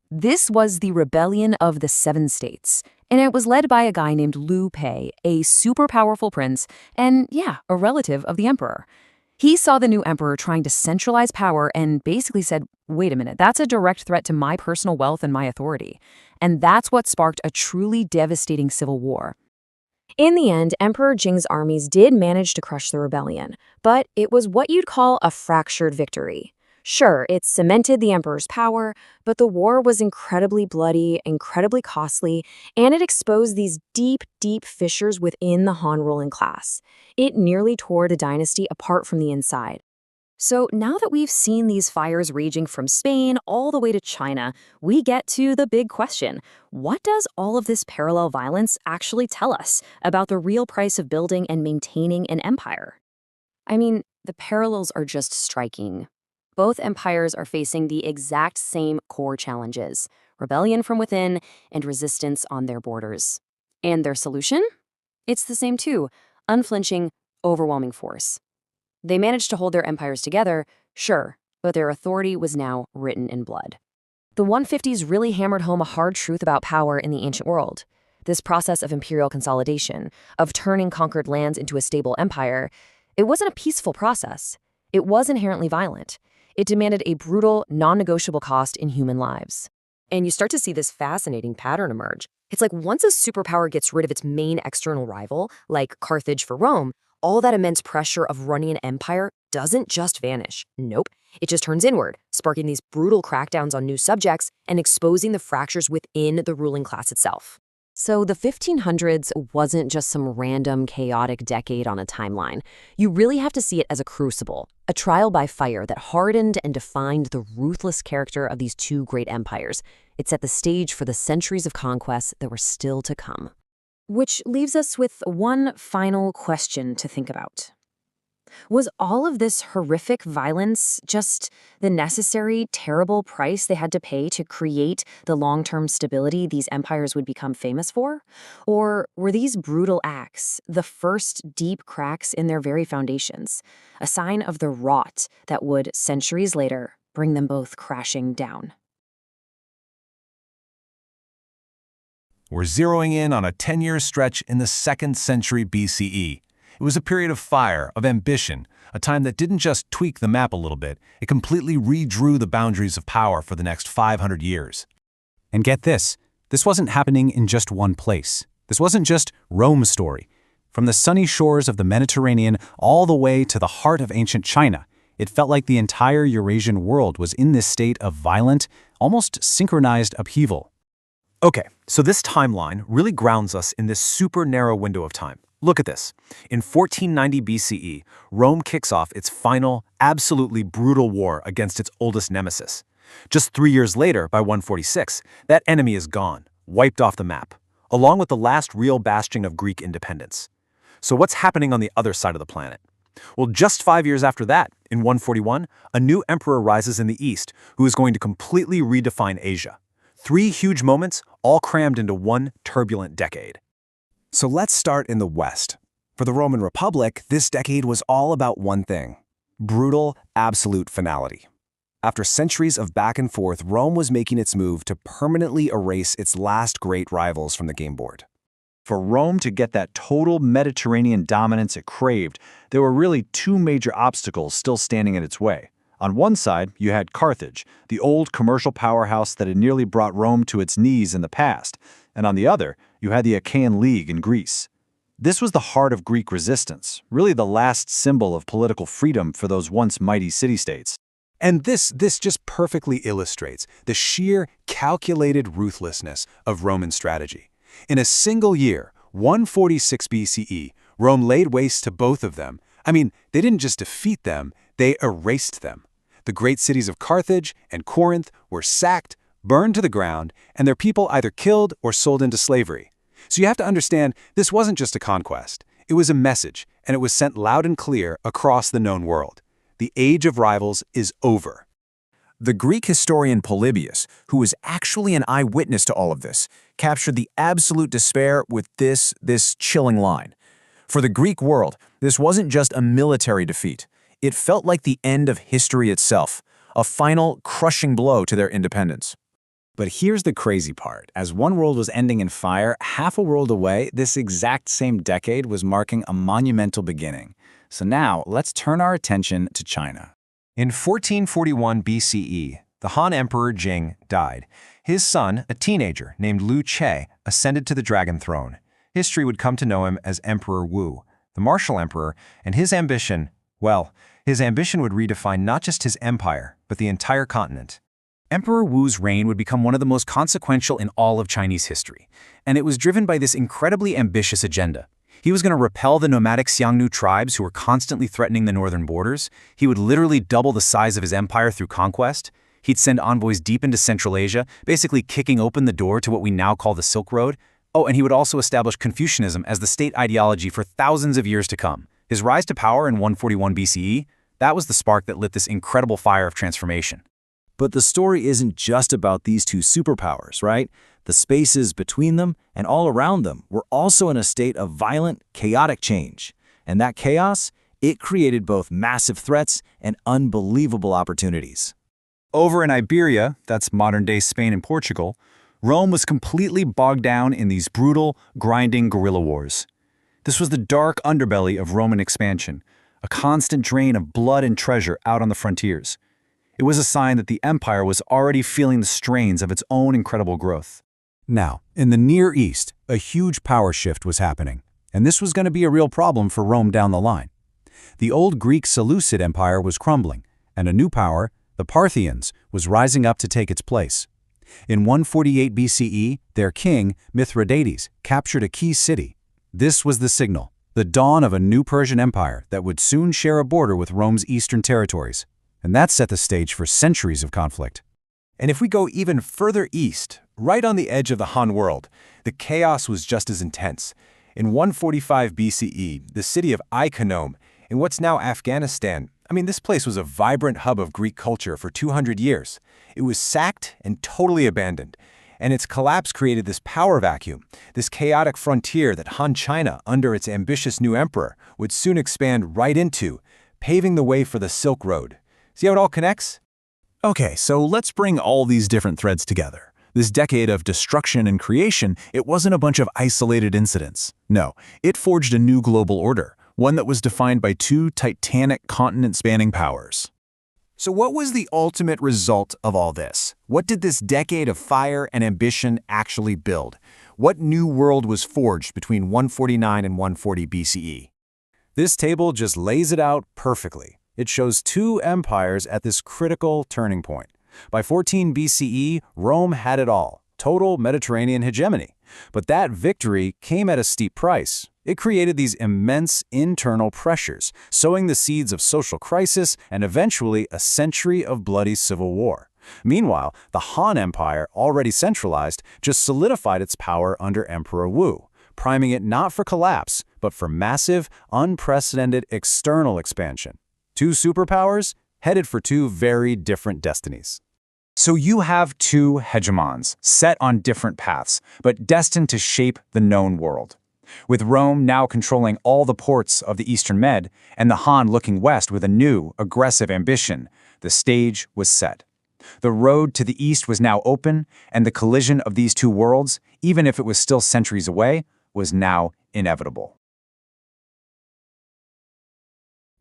This was the Rebellion of the Seven States, and it was led by a guy named Liu Bei, a super powerful prince, and a relative of the emperor. He saw the new emperor trying to centralize power and basically said, wait a minute, that's a direct threat to my personal wealth and my authority. And that's what sparked a truly devastating civil war. In the end, Emperor Jing's armies did manage to crush the rebellion, but it was what you'd call a fractured victory. Sure, it cemented the emperor's power, but the war was incredibly bloody, incredibly costly, and it exposed these deep, deep fissures within the Han ruling class. It nearly tore the dynasty apart from the inside. So now that we've seen these fires raging from Spain all the way to China, we get to the big question. What does all of this parallel violence actually tell us about the real price of building and maintaining an empire? I mean, the parallels are just striking. Both empires are facing the exact same core challenges: rebellion from within and resistance on their borders. And their solution? It's the same too: unflinching, overwhelming force. They managed to hold their empires together, sure, but their authority was now written in blood. The 150s really hammered home a hard truth about power in the ancient world. This process of imperial consolidation, of turning conquered lands into a stable empire, it wasn't a peaceful process. It was inherently violent. It demanded a brutal, non-negotiable cost in human lives. And you start to see this fascinating pattern emerge. It's like once a superpower gets rid of its main external rival, like Carthage for Rome, all that immense pressure of running an empire doesn't just vanish. Nope. It just turns inward, sparking these brutal crackdowns on new subjects and exposing the fractures within the ruling class itself. So the 1500s wasn't just some random, chaotic decade on a timeline. You really have to see it as a crucible, a trial by fire that hardened and defined the ruthless character of these two great empires. It set the stage for the centuries of conquest that were still to come. Which leaves us with one final question to think about. Was all of this horrific violence just the necessary, terrible price they had to pay to create the long-term stability these empires would become famous for? Or were these brutal acts the first deep cracks in their very foundations, a sign of the rot that would, centuries later, bring them both crashing down? We're zeroing in on a 10-year stretch in the 2nd century BCE. It was a period of fire, of ambition, a time that didn't just tweak the map a little bit, it completely redrew the boundaries of power for the next 500 years. And get this wasn't happening in just one place. This wasn't just Rome's story. From the sunny shores of the Mediterranean all the way to the heart of ancient China, it felt like the entire Eurasian world was in this state of violent, almost synchronized upheaval. Okay, so this timeline really grounds us in this super narrow window of time. Look at this. In 1490 BCE, Rome kicks off its final, absolutely brutal war against its oldest nemesis. Just 3 years later, by 146, that enemy is gone, wiped off the map, along with the last real bastion of Greek independence. So what's happening on the other side of the planet? Well, just 5 years after that, in 141, a new emperor rises in the east who is going to completely redefine Asia. 3 huge moments, all crammed into one turbulent decade. So let's start in the West. For the Roman Republic, this decade was all about one thing: brutal, absolute finality. After centuries of back and forth, Rome was making its move to permanently erase its last great rivals from the game board. For Rome to get that total Mediterranean dominance it craved, there were really 2 major obstacles still standing in its way. On one side, you had Carthage, the old commercial powerhouse that had nearly brought Rome to its knees in the past, and on the other, you had the Achaean League in Greece. This was the heart of Greek resistance, really the last symbol of political freedom for those once mighty city-states. And this just perfectly illustrates the sheer, calculated ruthlessness of Roman strategy. In a single year, 146 BCE, Rome laid waste to both of them. I mean, they didn't just defeat them, they erased them. The great cities of Carthage and Corinth were sacked, burned to the ground, and their people either killed or sold into slavery. So you have to understand, this wasn't just a conquest. It was a message, and it was sent loud and clear across the known world. The age of rivals is over. The Greek historian Polybius, who was actually an eyewitness to all of this, captured the absolute despair with this chilling line. For the Greek world, this wasn't just a military defeat. It felt like the end of history itself, a final, crushing blow to their independence. But here's the crazy part. As one world was ending in fire, half a world away, this exact same decade was marking a monumental beginning. So now, let's turn our attention to China. In 1441 BCE, the Han Emperor Jing died. His son, a teenager named Lu Zhi, ascended to the dragon throne. History would come to know him as Emperor Wu, the martial emperor, and his ambition would redefine not just his empire, but the entire continent. Emperor Wu's reign would become one of the most consequential in all of Chinese history, and it was driven by this incredibly ambitious agenda. He was going to repel the nomadic Xiongnu tribes who were constantly threatening the northern borders. He would literally double the size of his empire through conquest. He'd send envoys deep into Central Asia, basically kicking open the door to what we now call the Silk Road. Oh, and he would also establish Confucianism as the state ideology for thousands of years to come. His rise to power in 141 BCE, that was the spark that lit this incredible fire of transformation. But the story isn't just about these two superpowers, right? The spaces between them and all around them were also in a state of violent, chaotic change. And that chaos, it created both massive threats and unbelievable opportunities. Over in Iberia, that's modern-day Spain and Portugal, Rome was completely bogged down in these brutal, grinding guerrilla wars. This was the dark underbelly of Roman expansion, a constant drain of blood and treasure out on the frontiers. It was a sign that the empire was already feeling the strains of its own incredible growth. Now, in the Near East, a huge power shift was happening, and this was going to be a real problem for Rome down the line. The old Greek Seleucid Empire was crumbling, and a new power, the Parthians, was rising up to take its place. In 148 BCE, their king, Mithridates, captured a key city. This was the signal, the dawn of a new Persian empire that would soon share a border with Rome's eastern territories. And that set the stage for centuries of conflict. And if we go even further east, right on the edge of the Han world, the chaos was just as intense. In 145 BCE, the city of Ai-Khanoum, in what's now Afghanistan, this place was a vibrant hub of Greek culture for 200 years. It was sacked and totally abandoned, and its collapse created this power vacuum, this chaotic frontier that Han China, under its ambitious new emperor, would soon expand right into, paving the way for the Silk Road. See how it all connects? Okay, so let's bring all these different threads together. This decade of destruction and creation, it wasn't a bunch of isolated incidents. No, it forged a new global order, one that was defined by two titanic continent-spanning powers. So what was the ultimate result of all this? What did this decade of fire and ambition actually build? What new world was forged between 149 and 140 BCE? This table just lays it out perfectly. It shows two empires at this critical turning point. By 14 BCE, Rome had it all, total Mediterranean hegemony. But that victory came at a steep price. It created these immense internal pressures, sowing the seeds of social crisis and eventually a century of bloody civil war. Meanwhile, the Han Empire, already centralized, just solidified its power under Emperor Wu, priming it not for collapse, but for massive, unprecedented external expansion. Two superpowers headed for two very different destinies. So you have two hegemons, set on different paths, but destined to shape the known world. With Rome now controlling all the ports of the Eastern Med, and the Han looking west with a new, aggressive ambition, the stage was set. The road to the east was now open, and the collision of these two worlds, even if it was still centuries away, was now inevitable.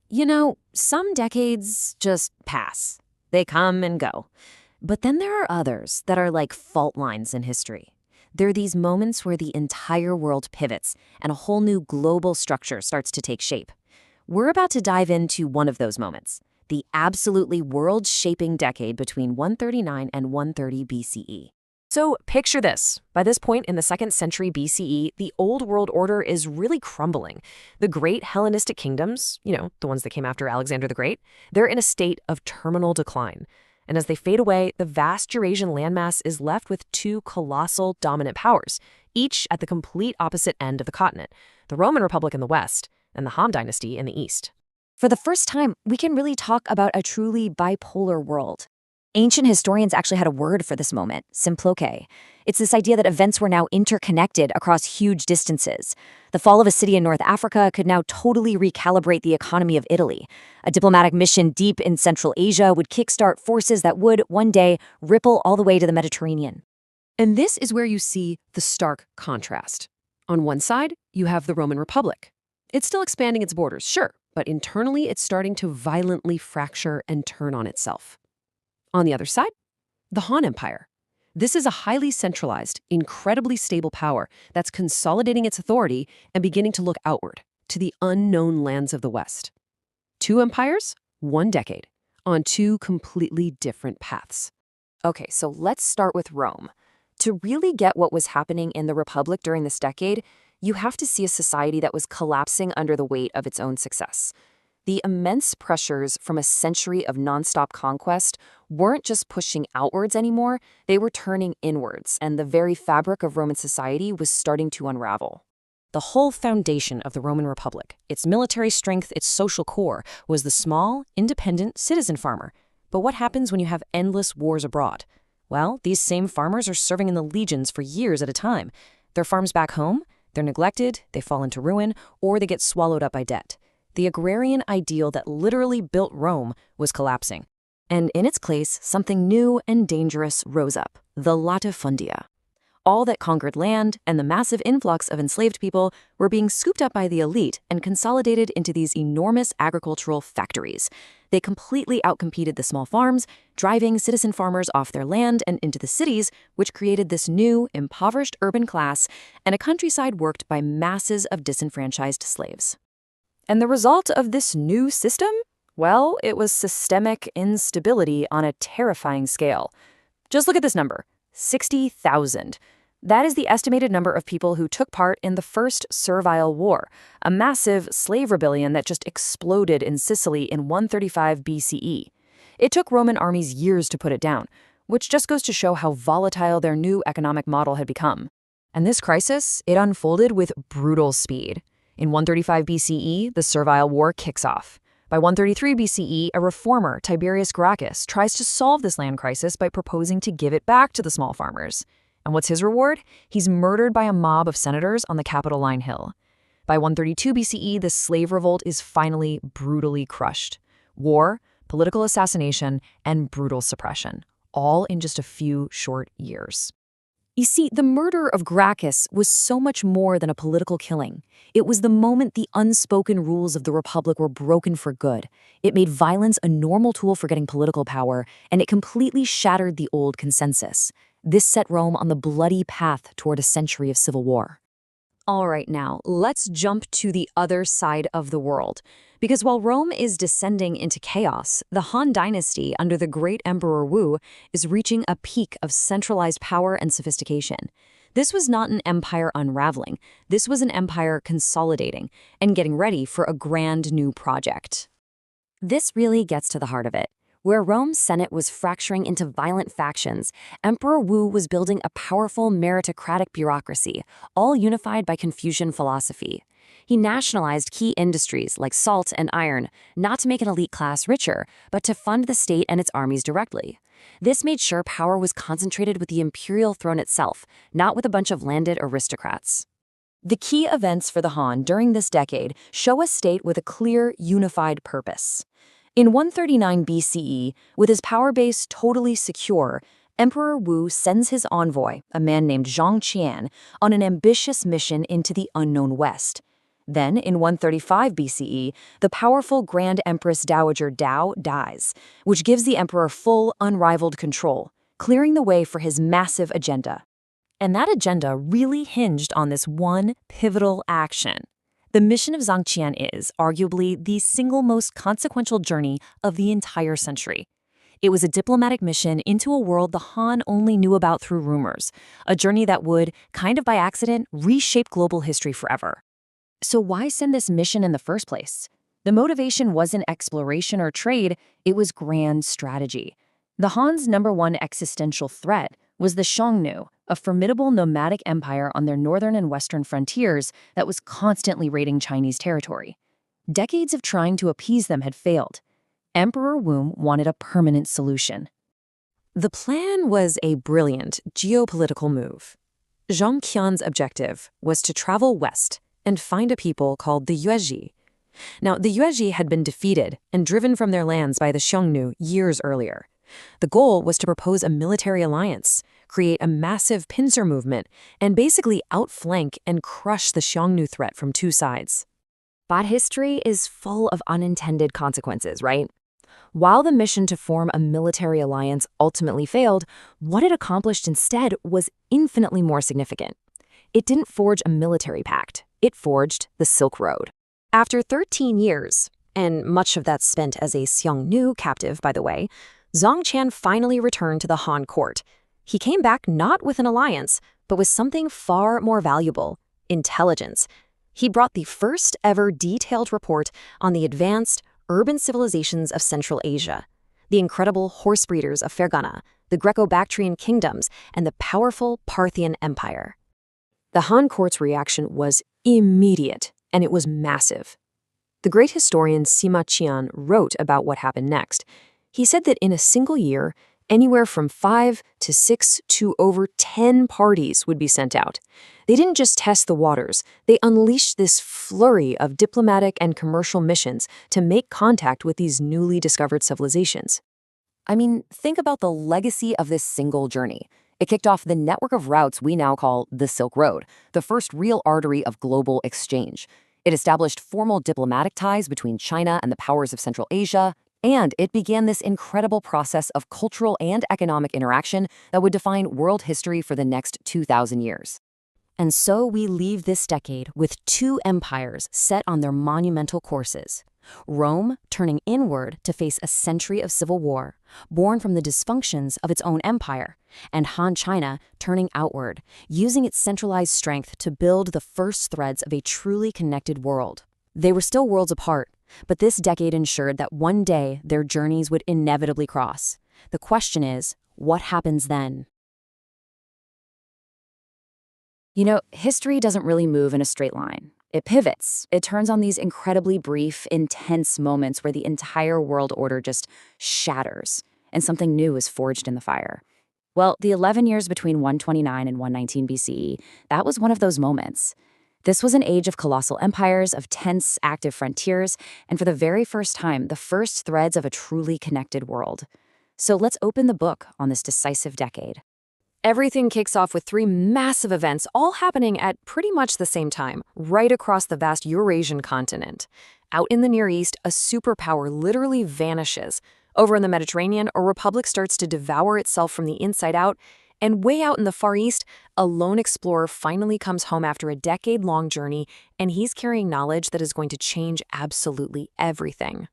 You know, some decades just pass. They come and go. But then there are others that are like fault lines in history. They're these moments where the entire world pivots and a whole new global structure starts to take shape. We're about to dive into one of those moments, the absolutely world-shaping decade between 139 and 130 BCE. So picture this. By this point in the 2nd century BCE, the old world order is really crumbling. The great Hellenistic kingdoms, the ones that came after Alexander the Great, they're in a state of terminal decline. And as they fade away, the vast Eurasian landmass is left with two colossal dominant powers, each at the complete opposite end of the continent, the Roman Republic in the west and the Han dynasty in the east. For the first time, we can really talk about a truly bipolar world. Ancient historians actually had a word for this moment, symploke. It's this idea that events were now interconnected across huge distances. The fall of a city in North Africa could now totally recalibrate the economy of Italy. A diplomatic mission deep in Central Asia would kickstart forces that would, one day, ripple all the way to the Mediterranean. And this is where you see the stark contrast. On one side, you have the Roman Republic. It's still expanding its borders, sure, but internally it's starting to violently fracture and turn on itself. On the other side, the Han Empire. This is a highly centralized, incredibly stable power that's consolidating its authority and beginning to look outward, to the unknown lands of the West. Two empires, one decade, on two completely different paths. Okay, so let's start with Rome. To really get what was happening in the Republic during this decade, you have to see a society that was collapsing under the weight of its own success. The immense pressures from a century of nonstop conquest weren't just pushing outwards anymore, they were turning inwards, and the very fabric of Roman society was starting to unravel. The whole foundation of the Roman Republic, its military strength, its social core, was the small, independent citizen farmer. But what happens when you have endless wars abroad? Well, these same farmers are serving in the legions for years at a time. Their farms back home, they're neglected, they fall into ruin, or they get swallowed up by debt. The agrarian ideal that literally built Rome was collapsing. And in its place, something new and dangerous rose up, the latifundia. All that conquered land and the massive influx of enslaved people were being scooped up by the elite and consolidated into these enormous agricultural factories. They completely outcompeted the small farms, driving citizen farmers off their land and into the cities, which created this new, impoverished urban class and a countryside worked by masses of disenfranchised slaves. And the result of this new system? Well, it was systemic instability on a terrifying scale. Just look at this number, 60,000. That is the estimated number of people who took part in the First Servile War, a massive slave rebellion that just exploded in Sicily in 135 BCE. It took Roman armies years to put it down, which just goes to show how volatile their new economic model had become. And this crisis, it unfolded with brutal speed. In 135 BCE, the Servile War kicks off. By 133 BCE, a reformer, Tiberius Gracchus, tries to solve this land crisis by proposing to give it back to the small farmers. And what's his reward? He's murdered by a mob of senators on the Capitoline Hill. By 132 BCE, the slave revolt is finally brutally crushed. War, political assassination, and brutal suppression, all in just a few short years. You see, the murder of Gracchus was so much more than a political killing. It was the moment the unspoken rules of the Republic were broken for good. It made violence a normal tool for getting political power, and it completely shattered the old consensus. This set Rome on the bloody path toward a century of civil war. All right, now, let's jump to the other side of the world. Because while Rome is descending into chaos, the Han dynasty under the great Emperor Wu is reaching a peak of centralized power and sophistication. This was not an empire unraveling. This was an empire consolidating and getting ready for a grand new project. This really gets to the heart of it. Where Rome's Senate was fracturing into violent factions, Emperor Wu was building a powerful meritocratic bureaucracy, all unified by Confucian philosophy. He nationalized key industries like salt and iron, not to make an elite class richer, but to fund the state and its armies directly. This made sure power was concentrated with the imperial throne itself, not with a bunch of landed aristocrats. The key events for the Han during this decade show a state with a clear, unified purpose. In 139 BCE, with his power base totally secure, Emperor Wu sends his envoy, a man named Zhang Qian, on an ambitious mission into the unknown West. Then, in 135 BCE, the powerful Grand Empress Dowager Dao dies, which gives the emperor full, unrivaled control, clearing the way for his massive agenda. And that agenda really hinged on this one pivotal action. The mission of Zhang Qian is, arguably, the single most consequential journey of the entire century. It was a diplomatic mission into a world the Han only knew about through rumors, a journey that would, kind of by accident, reshape global history forever. So why send this mission in the first place? The motivation wasn't exploration or trade, it was grand strategy. The Han's #1 existential threat was the Xiongnu, a formidable nomadic empire on their northern and western frontiers that was constantly raiding Chinese territory. Decades of trying to appease them had failed. Emperor Wu wanted a permanent solution. The plan was a brilliant geopolitical move. Zhang Qian's objective was to travel west and find a people called the Yuezhi. Now, the Yuezhi had been defeated and driven from their lands by the Xiongnu years earlier. The goal was to propose a military alliance, create a massive pincer movement, and basically outflank and crush the Xiongnu threat from two sides. But history is full of unintended consequences, right? While the mission to form a military alliance ultimately failed, what it accomplished instead was infinitely more significant. It didn't forge a military pact, it forged the Silk Road. After 13 years, and much of that spent as a Xiongnu captive, by the way, Zhang Qian finally returned to the Han court. He came back not with an alliance, but with something far more valuable: intelligence. He brought the first ever detailed report on the advanced urban civilizations of Central Asia, the incredible horse breeders of Fergana, the Greco-Bactrian kingdoms, and the powerful Parthian Empire. The Han court's reaction was immediate, and it was massive. The great historian Sima Qian wrote about what happened next. He said that in a single year, anywhere from 5 to 6 to over 10 parties would be sent out. They didn't just test the waters, they unleashed this flurry of diplomatic and commercial missions to make contact with these newly discovered civilizations. I mean, think about the legacy of this single journey. It kicked off the network of routes we now call the Silk Road, the first real artery of global exchange. It established formal diplomatic ties between China and the powers of Central Asia, and it began this incredible process of cultural and economic interaction that would define world history for the next 2,000 years. And so we leave this decade with two empires set on their monumental courses. Rome turning inward to face a century of civil war, born from the dysfunctions of its own empire, and Han China turning outward, using its centralized strength to build the first threads of a truly connected world. They were still worlds apart, but this decade ensured that one day their journeys would inevitably cross. The question is, what happens then? You know, history doesn't really move in a straight line. It pivots. It turns on these incredibly brief, intense moments where the entire world order just shatters, and something new is forged in the fire. Well, the 11 years between 129 and 119 BCE, that was one of those moments. This was an age of colossal empires, of tense, active frontiers, and for the very first time, the first threads of a truly connected world. So let's open the book on this decisive decade. Everything kicks off with three massive events, all happening at pretty much the same time, right across the vast Eurasian continent. Out in the Near East, a superpower literally vanishes. Over in the Mediterranean, a republic starts to devour itself from the inside out. And way out in the Far East, a lone explorer finally comes home after a decade-long journey, and he's carrying knowledge that is going to change absolutely everything.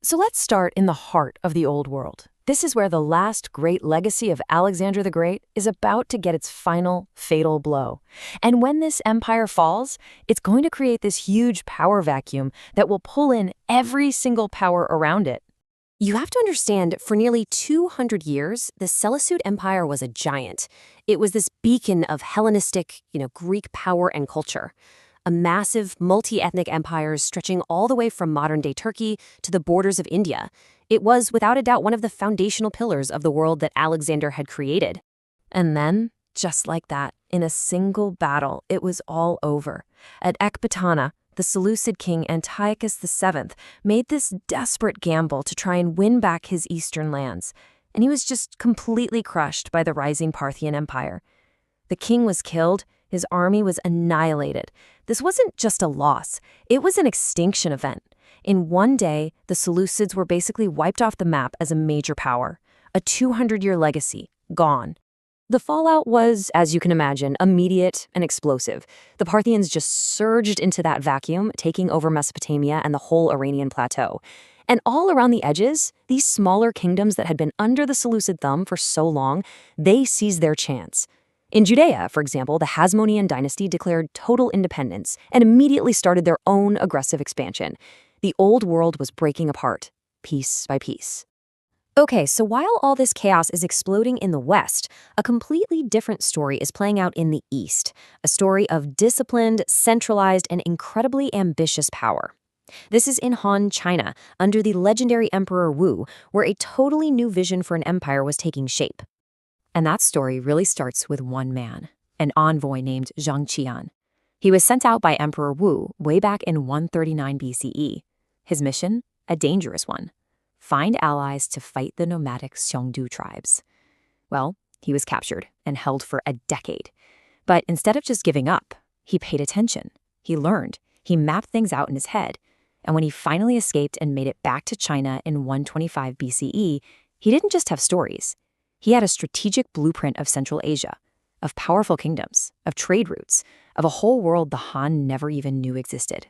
So let's start in the heart of the Old World. This is where the last great legacy of Alexander the Great is about to get its final, fatal blow. And when this empire falls, it's going to create this huge power vacuum that will pull in every single power around it. You have to understand, for nearly 200 years, the Seleucid Empire was a giant. It was this beacon of Hellenistic, Greek power and culture. A massive, multi-ethnic empire stretching all the way from modern-day Turkey to the borders of India. It was, without a doubt, one of the foundational pillars of the world that Alexander had created. And then, just like that, in a single battle, it was all over. At Ecbatana, the Seleucid king Antiochus VII made this desperate gamble to try and win back his eastern lands, and he was just completely crushed by the rising Parthian Empire. The king was killed, his army was annihilated. This wasn't just a loss, it was an extinction event. In one day, the Seleucids were basically wiped off the map as a major power. A 200-year legacy, gone. The fallout was, as you can imagine, immediate and explosive. The Parthians just surged into that vacuum, taking over Mesopotamia and the whole Iranian plateau. And all around the edges, these smaller kingdoms that had been under the Seleucid thumb for so long, they seized their chance. In Judea, for example, the Hasmonean dynasty declared total independence and immediately started their own aggressive expansion. The old world was breaking apart, piece by piece. Okay, so while all this chaos is exploding in the West, a completely different story is playing out in the East, a story of disciplined, centralized, and incredibly ambitious power. This is in Han, China, under the legendary Emperor Wu, where a totally new vision for an empire was taking shape. And that story really starts with one man, an envoy named Zhang Qian. He was sent out by Emperor Wu way back in 139 BCE. His mission? A dangerous one. Find allies to fight the nomadic Xiongnu tribes. Well, he was captured and held for a decade. But instead of just giving up, he paid attention. He learned. He mapped things out in his head. And when he finally escaped and made it back to China in 125 BCE, he didn't just have stories. He had a strategic blueprint of Central Asia, of powerful kingdoms, of trade routes, of a whole world the Han never even knew existed.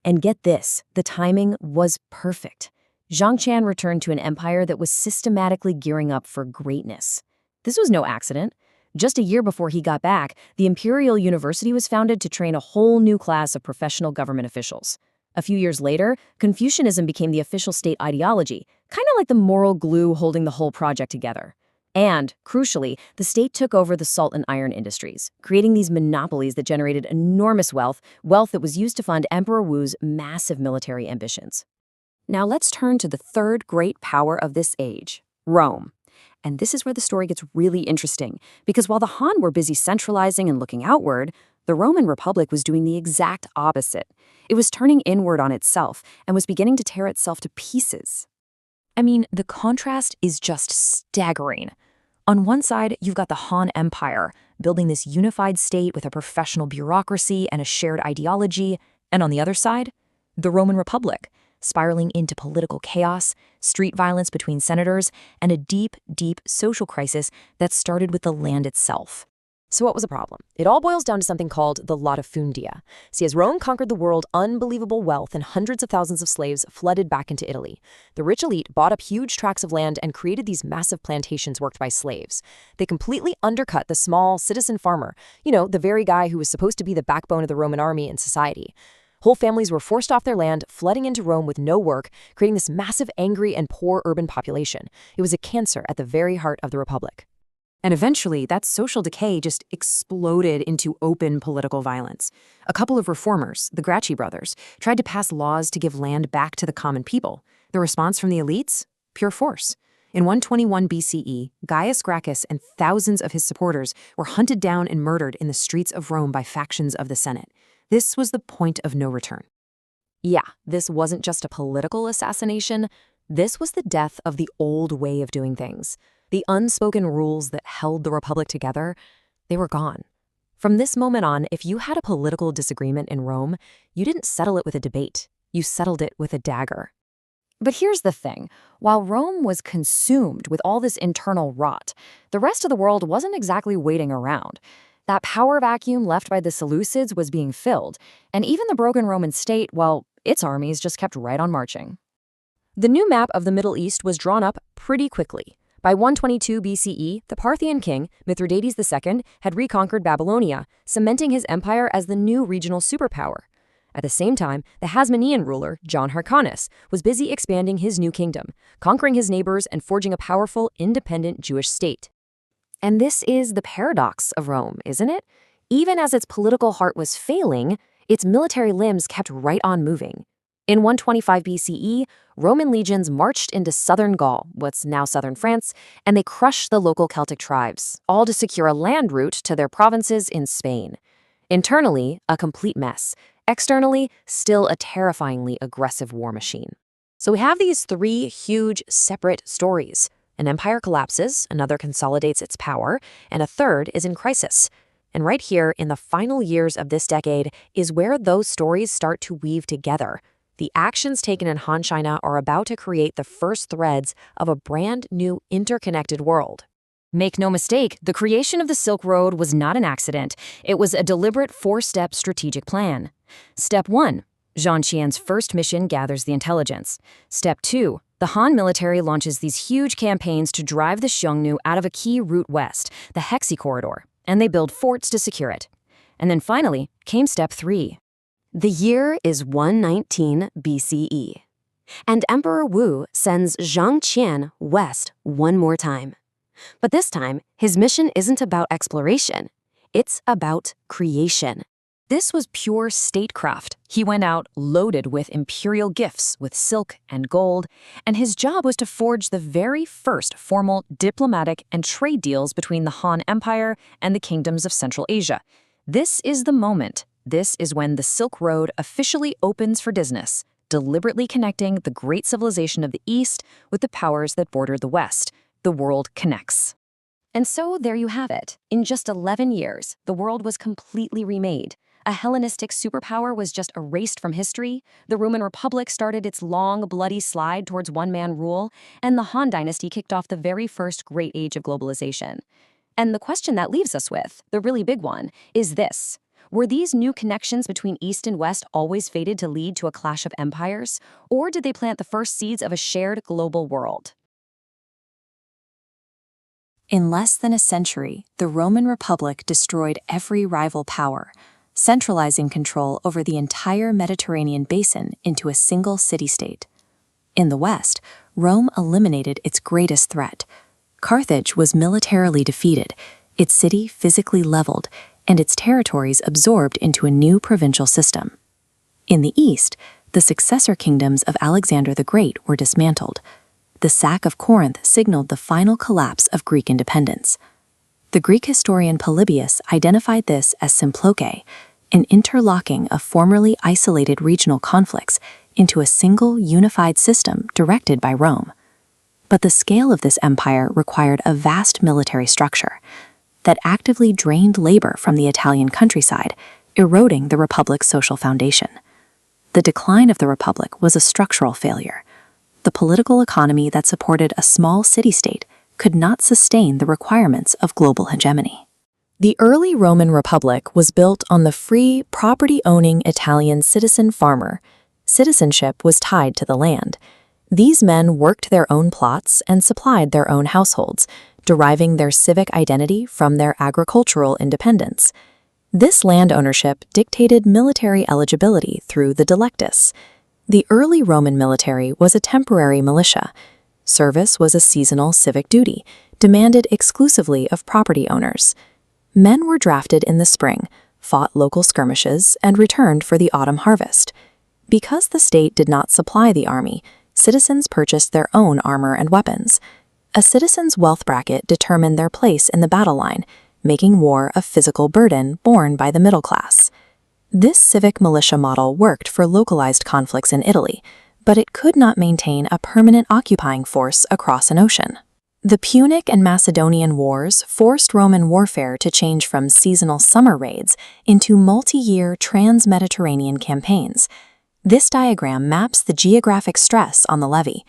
And get this, the timing was perfect. Zhang Qian returned to an empire that was systematically gearing up for greatness. This was no accident. Just a year before he got back, the Imperial University was founded to train a whole new class of professional government officials. A few years later, Confucianism became the official state ideology, kind of like the moral glue holding the whole project together. And, crucially, the state took over the salt and iron industries, creating these monopolies that generated enormous wealth that was used to fund Emperor Wu's massive military ambitions. Now let's turn to the third great power of this age, Rome. And this is where the story gets really interesting, because while the Han were busy centralizing and looking outward, the Roman Republic was doing the exact opposite. It was turning inward on itself and was beginning to tear itself to pieces. I mean, the contrast is just staggering. On one side, you've got the Han Empire, building this unified state with a professional bureaucracy and a shared ideology, and on the other side, the Roman Republic, spiraling into political chaos, street violence between senators, and a deep, deep social crisis that started with the land itself. So what was the problem? It all boils down to something called the latifundia. See, as Rome conquered the world, unbelievable wealth and hundreds of thousands of slaves flooded back into Italy. The rich elite bought up huge tracts of land and created these massive plantations worked by slaves. They completely undercut the small citizen farmer, the very guy who was supposed to be the backbone of the Roman army and society. Whole families were forced off their land, flooding into Rome with no work, creating this massive, angry, and poor urban population. It was a cancer at the very heart of the Republic. And eventually, that social decay just exploded into open political violence. A couple of reformers, the Gracchi brothers, tried to pass laws to give land back to the common people. The response from the elites? Pure force. In 121 BCE, Gaius Gracchus and thousands of his supporters were hunted down and murdered in the streets of Rome by factions of the Senate. This was the point of no return. Yeah, this wasn't just a political assassination. This was the death of the old way of doing things. The unspoken rules that held the Republic together, they were gone. From this moment on, if you had a political disagreement in Rome, you didn't settle it with a debate. You settled it with a dagger. But here's the thing. While Rome was consumed with all this internal rot, the rest of the world wasn't exactly waiting around. That power vacuum left by the Seleucids was being filled, and even the broken Roman state, well, its armies just kept right on marching. The new map of the Middle East was drawn up pretty quickly. By 122 BCE, the Parthian king, Mithridates II, had reconquered Babylonia, cementing his empire as the new regional superpower. At the same time, the Hasmonean ruler, John Hyrcanus, was busy expanding his new kingdom, conquering his neighbors and forging a powerful, independent Jewish state. And this is the paradox of Rome, isn't it? Even as its political heart was failing, its military limbs kept right on moving. In 125 BCE, Roman legions marched into southern Gaul, what's now southern France, and they crushed the local Celtic tribes, all to secure a land route to their provinces in Spain. Internally, a complete mess. Externally, still a terrifyingly aggressive war machine. So we have these three huge, separate stories. An empire collapses, another consolidates its power, and a third is in crisis. And right here, in the final years of this decade, is where those stories start to weave together. The actions taken in Han China are about to create the first threads of a brand new interconnected world. Make no mistake, the creation of the Silk Road was not an accident. It was a deliberate four-step strategic plan. Step 1. Zhang Qian's first mission gathers the intelligence. Step 2. The Han military launches these huge campaigns to drive the Xiongnu out of a key route west, the Hexi Corridor, and they build forts to secure it. And then finally came Step 3. The year is 119 BCE, and Emperor Wu sends Zhang Qian west one more time. But this time, his mission isn't about exploration. It's about creation. This was pure statecraft. He went out loaded with imperial gifts, with silk and gold, and his job was to forge the very first formal diplomatic and trade deals between the Han Empire and the kingdoms of Central Asia. This is the moment. This is when the Silk Road officially opens for business, deliberately connecting the great civilization of the East with the powers that border the West. The world connects. And so there you have it. In just 11 years, the world was completely remade. A Hellenistic superpower was just erased from history, the Roman Republic started its long, bloody slide towards one-man rule, and the Han dynasty kicked off the very first great age of globalization. And the question that leaves us with, the really big one, is this. Were these new connections between East and West always fated to lead to a clash of empires, or did they plant the first seeds of a shared global world? In less than a century, the Roman Republic destroyed every rival power, centralizing control over the entire Mediterranean basin into a single city-state. In the West, Rome eliminated its greatest threat. Carthage was militarily defeated, its city physically leveled, and its territories absorbed into a new provincial system. In the East, the successor kingdoms of Alexander the Great were dismantled. The sack of Corinth signaled the final collapse of Greek independence. The Greek historian Polybius identified this as symploke, an interlocking of formerly isolated regional conflicts into a single unified system directed by Rome. But the scale of this empire required a vast military structure that actively drained labor from the Italian countryside, eroding the Republic's social foundation. The decline of the Republic was a structural failure. The political economy that supported a small city-state could not sustain the requirements of global hegemony. The early Roman Republic was built on the free, property-owning Italian citizen farmer. Citizenship was tied to the land. These men worked their own plots and supplied their own households, deriving their civic identity from their agricultural independence. This land ownership dictated military eligibility through the delectus. The early Roman military was a temporary militia. Service was a seasonal civic duty, demanded exclusively of property owners. Men were drafted in the spring, fought local skirmishes, and returned for the autumn harvest. Because the state did not supply the army, citizens purchased their own armor and weapons. A citizen's wealth bracket determined their place in the battle line, making war a physical burden borne by the middle class. This civic militia model worked for localized conflicts in Italy, but it could not maintain a permanent occupying force across an ocean. The Punic and Macedonian Wars forced Roman warfare to change from seasonal summer raids into multi-year trans-Mediterranean campaigns. This diagram maps the geographic stress on the levy.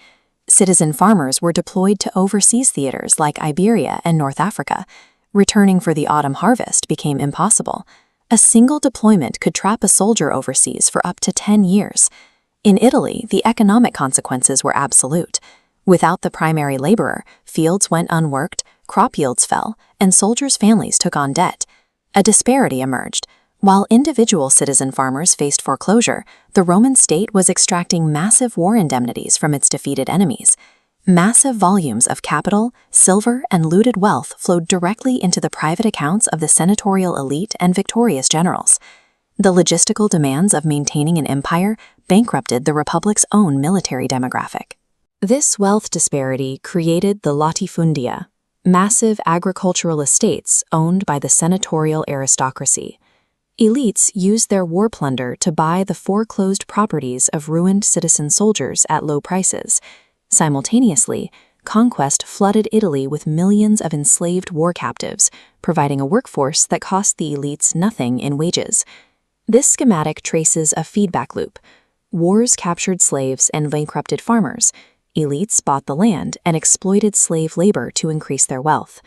Citizen farmers were deployed to overseas theaters like Iberia and North Africa. Returning for the autumn harvest became impossible. A single deployment could trap a soldier overseas for up to 10 years. In Italy, the economic consequences were absolute. Without the primary laborer, fields went unworked, crop yields fell, and soldiers' families took on debt. A disparity emerged. While individual citizen farmers faced foreclosure, the Roman state was extracting massive war indemnities from its defeated enemies. Massive volumes of capital, silver, and looted wealth flowed directly into the private accounts of the senatorial elite and victorious generals. The logistical demands of maintaining an empire bankrupted the republic's own military demographic. This wealth disparity created the latifundia, massive agricultural estates owned by the senatorial aristocracy. Elites used their war plunder to buy the foreclosed properties of ruined citizen soldiers at low prices. Simultaneously, conquest flooded Italy with millions of enslaved war captives, providing a workforce that cost the elites nothing in wages. This schematic traces a feedback loop. Wars captured slaves and bankrupted farmers. Elites bought the land and exploited slave labor to increase their wealth.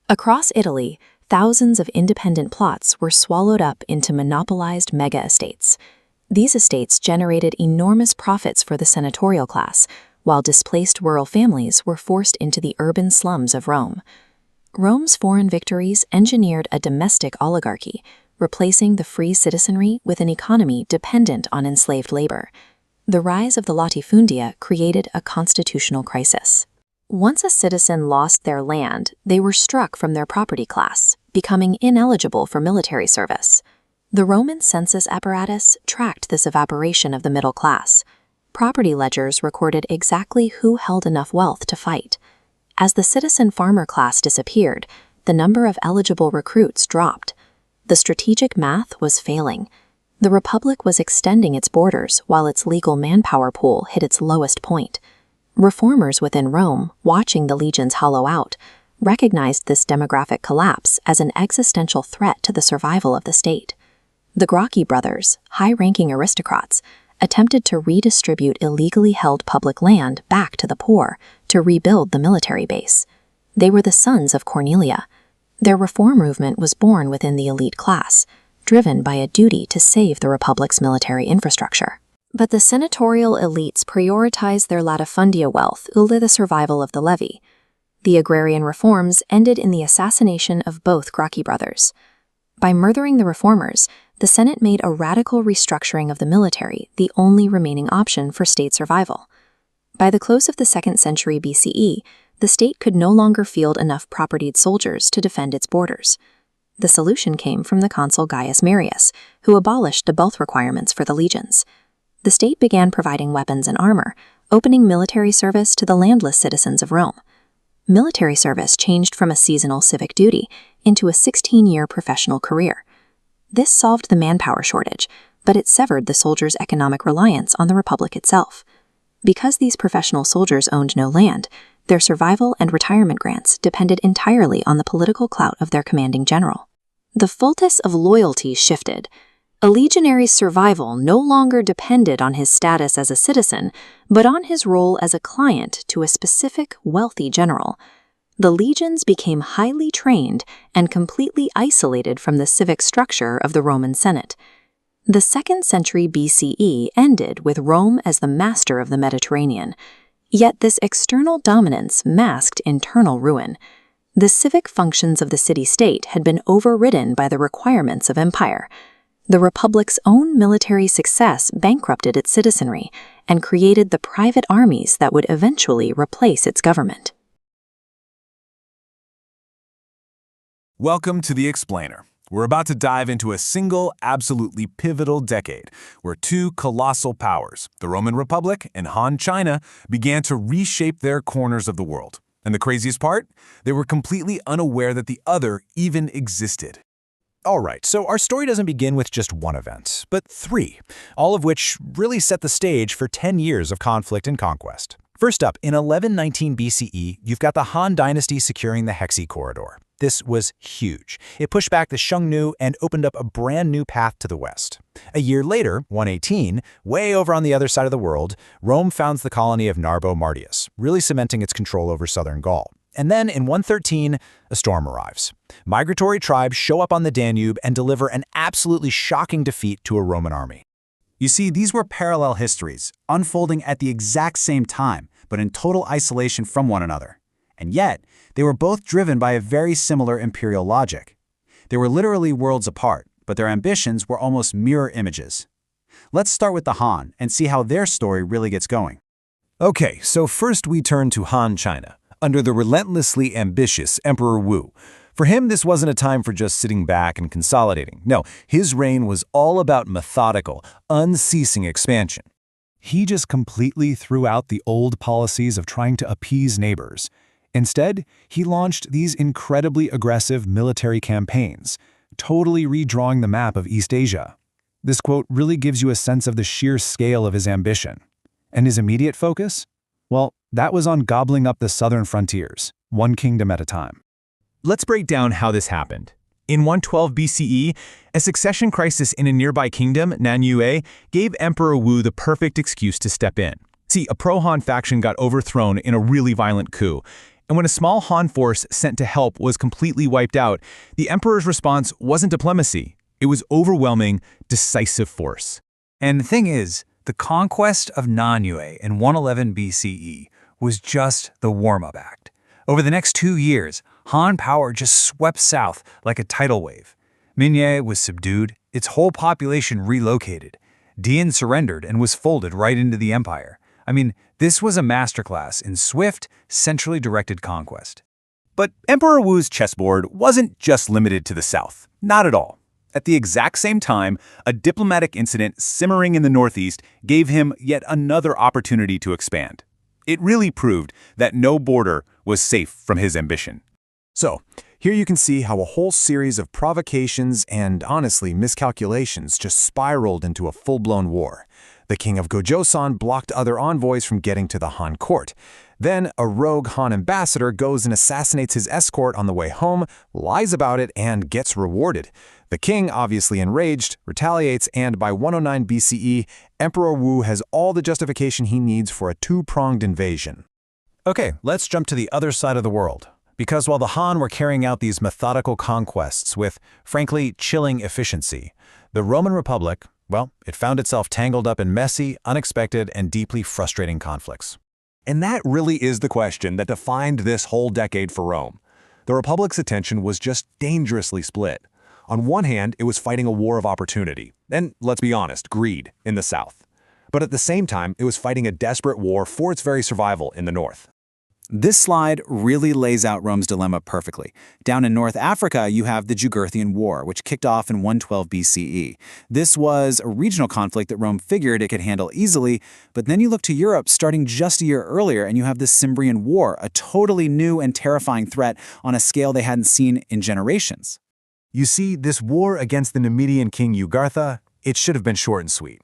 Across Italy, thousands of independent plots were swallowed up into monopolized mega-estates. These estates generated enormous profits for the senatorial class, while displaced rural families were forced into the urban slums of Rome. Rome's foreign victories engineered a domestic oligarchy, replacing the free citizenry with an economy dependent on enslaved labor. The rise of the latifundia created a constitutional crisis. Once a citizen lost their land, they were struck from their property class, becoming ineligible for military service. The Roman census apparatus tracked this evaporation of the middle class. Property ledgers recorded exactly who held enough wealth to fight. As the citizen farmer class disappeared, the number of eligible recruits dropped. The strategic math was failing. The Republic was extending its borders while its legal manpower pool hit its lowest point. Reformers within Rome, watching the legions hollow out, recognized this demographic collapse as an existential threat to the survival of the state. The Gracchi brothers, high-ranking aristocrats, attempted to redistribute illegally held public land back to the poor to rebuild the military base. They were the sons of Cornelia. Their reform movement was born within the elite class, driven by a duty to save the Republic's military infrastructure. But the senatorial elites prioritized their latifundia wealth over the survival of the levy. The agrarian reforms ended in the assassination of both Gracchi brothers. By murdering the reformers, the Senate made a radical restructuring of the military the only remaining option for state survival. By the close of the 2nd century BCE, the state could no longer field enough propertied soldiers to defend its borders. The solution came from the consul Gaius Marius, who abolished the birth requirements for the legions. The state began providing weapons and armor, opening military service to the landless citizens of Rome. Military service changed from a seasonal civic duty into a 16-year professional career. This solved the manpower shortage, but it severed the soldiers' economic reliance on the Republic itself. Because these professional soldiers owned no land, their survival and retirement grants depended entirely on the political clout of their commanding general. The fulcrum of loyalty shifted. A legionary's survival no longer depended on his status as a citizen, but on his role as a client to a specific wealthy general. The legions became highly trained and completely isolated from the civic structure of the Roman Senate. The 2nd century BCE ended with Rome as the master of the Mediterranean. Yet this external dominance masked internal ruin. The civic functions of the city-state had been overridden by the requirements of empire. The Republic's own military success bankrupted its citizenry and created the private armies that would eventually replace its government. Welcome to The Explainer. We're about to dive into a single, absolutely pivotal decade where two colossal powers, the Roman Republic and Han China, began to reshape their corners of the world. And the craziest part? They were completely unaware that the other even existed. All right, so our story doesn't begin with just one event, but three, all of which really set the stage for 10 years of conflict and conquest. First up, in 1119 BCE, you've got the Han dynasty securing the Hexi corridor. This was huge. It pushed back the Xiongnu and opened up a brand new path to the west. A year later, 118, way over on the other side of the world, Rome founds the colony of Narbo Martius, really cementing its control over southern Gaul. And then in 113, a storm arrives. Migratory tribes show up on the Danube and deliver an absolutely shocking defeat to a Roman army. You see, these were parallel histories, unfolding at the exact same time, but in total isolation from one another. And yet, they were both driven by a very similar imperial logic. They were literally worlds apart, but their ambitions were almost mirror images. Let's start with the Han and see how their story really gets going. Okay, so first we turn to Han China, under the relentlessly ambitious Emperor Wu. For him, this wasn't a time for just sitting back and consolidating. No, his reign was all about methodical, unceasing expansion. He just completely threw out the old policies of trying to appease neighbors. Instead, he launched these incredibly aggressive military campaigns, totally redrawing the map of East Asia. This quote really gives you a sense of the sheer scale of his ambition. And his immediate focus? Well, that was on gobbling up the southern frontiers, one kingdom at a time. Let's break down how this happened. In 112 BCE, a succession crisis in a nearby kingdom, Nanyue, gave Emperor Wu the perfect excuse to step in. See, a pro-Han faction got overthrown in a really violent coup, and when a small Han force sent to help was completely wiped out, the emperor's response wasn't diplomacy. It was overwhelming, decisive force. And the thing is, the conquest of Nanyue in 111 BCE was just the warm-up act. Over the next 2 years, Han power just swept south like a tidal wave. Minye was subdued, its whole population relocated. Dian surrendered and was folded right into the empire. I mean, this was a masterclass in swift, centrally directed conquest. But Emperor Wu's chessboard wasn't just limited to the south. Not at all. At the exact same time, a diplomatic incident simmering in the northeast gave him yet another opportunity to expand. It really proved that no border was safe from his ambition. So, here you can see how a whole series of provocations and, honestly, miscalculations just spiraled into a full-blown war. The king of Gojoseon blocked other envoys from getting to the Han court. Then, a rogue Han ambassador goes and assassinates his escort on the way home, lies about it, and gets rewarded. The king, obviously enraged, retaliates, and by 109 BCE, Emperor Wu has all the justification he needs for a two-pronged invasion. Okay, let's jump to the other side of the world. Because while the Han were carrying out these methodical conquests with, frankly, chilling efficiency, the Roman Republic, well, it found itself tangled up in messy, unexpected, and deeply frustrating conflicts. And that really is the question that defined this whole decade for Rome. The Republic's attention was just dangerously split. On one hand, it was fighting a war of opportunity, and let's be honest, greed, in the south. But at the same time, it was fighting a desperate war for its very survival in the north. This slide really lays out Rome's dilemma perfectly. Down in North Africa, you have the Jugurthian War, which kicked off in 112 BCE. This was a regional conflict that Rome figured it could handle easily, but then you look to Europe starting just a year earlier, and you have the Cimbrian War, a totally new and terrifying threat on a scale they hadn't seen in generations. You see, this war against the Numidian king Jugurtha, it should have been short and sweet.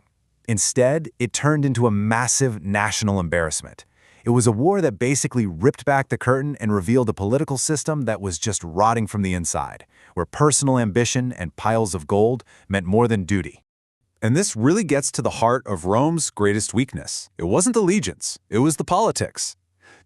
Instead, it turned into a massive national embarrassment. It was a war that basically ripped back the curtain and revealed a political system that was just rotting from the inside, where personal ambition and piles of gold meant more than duty. And this really gets to the heart of Rome's greatest weakness. It wasn't the legions, it was the politics.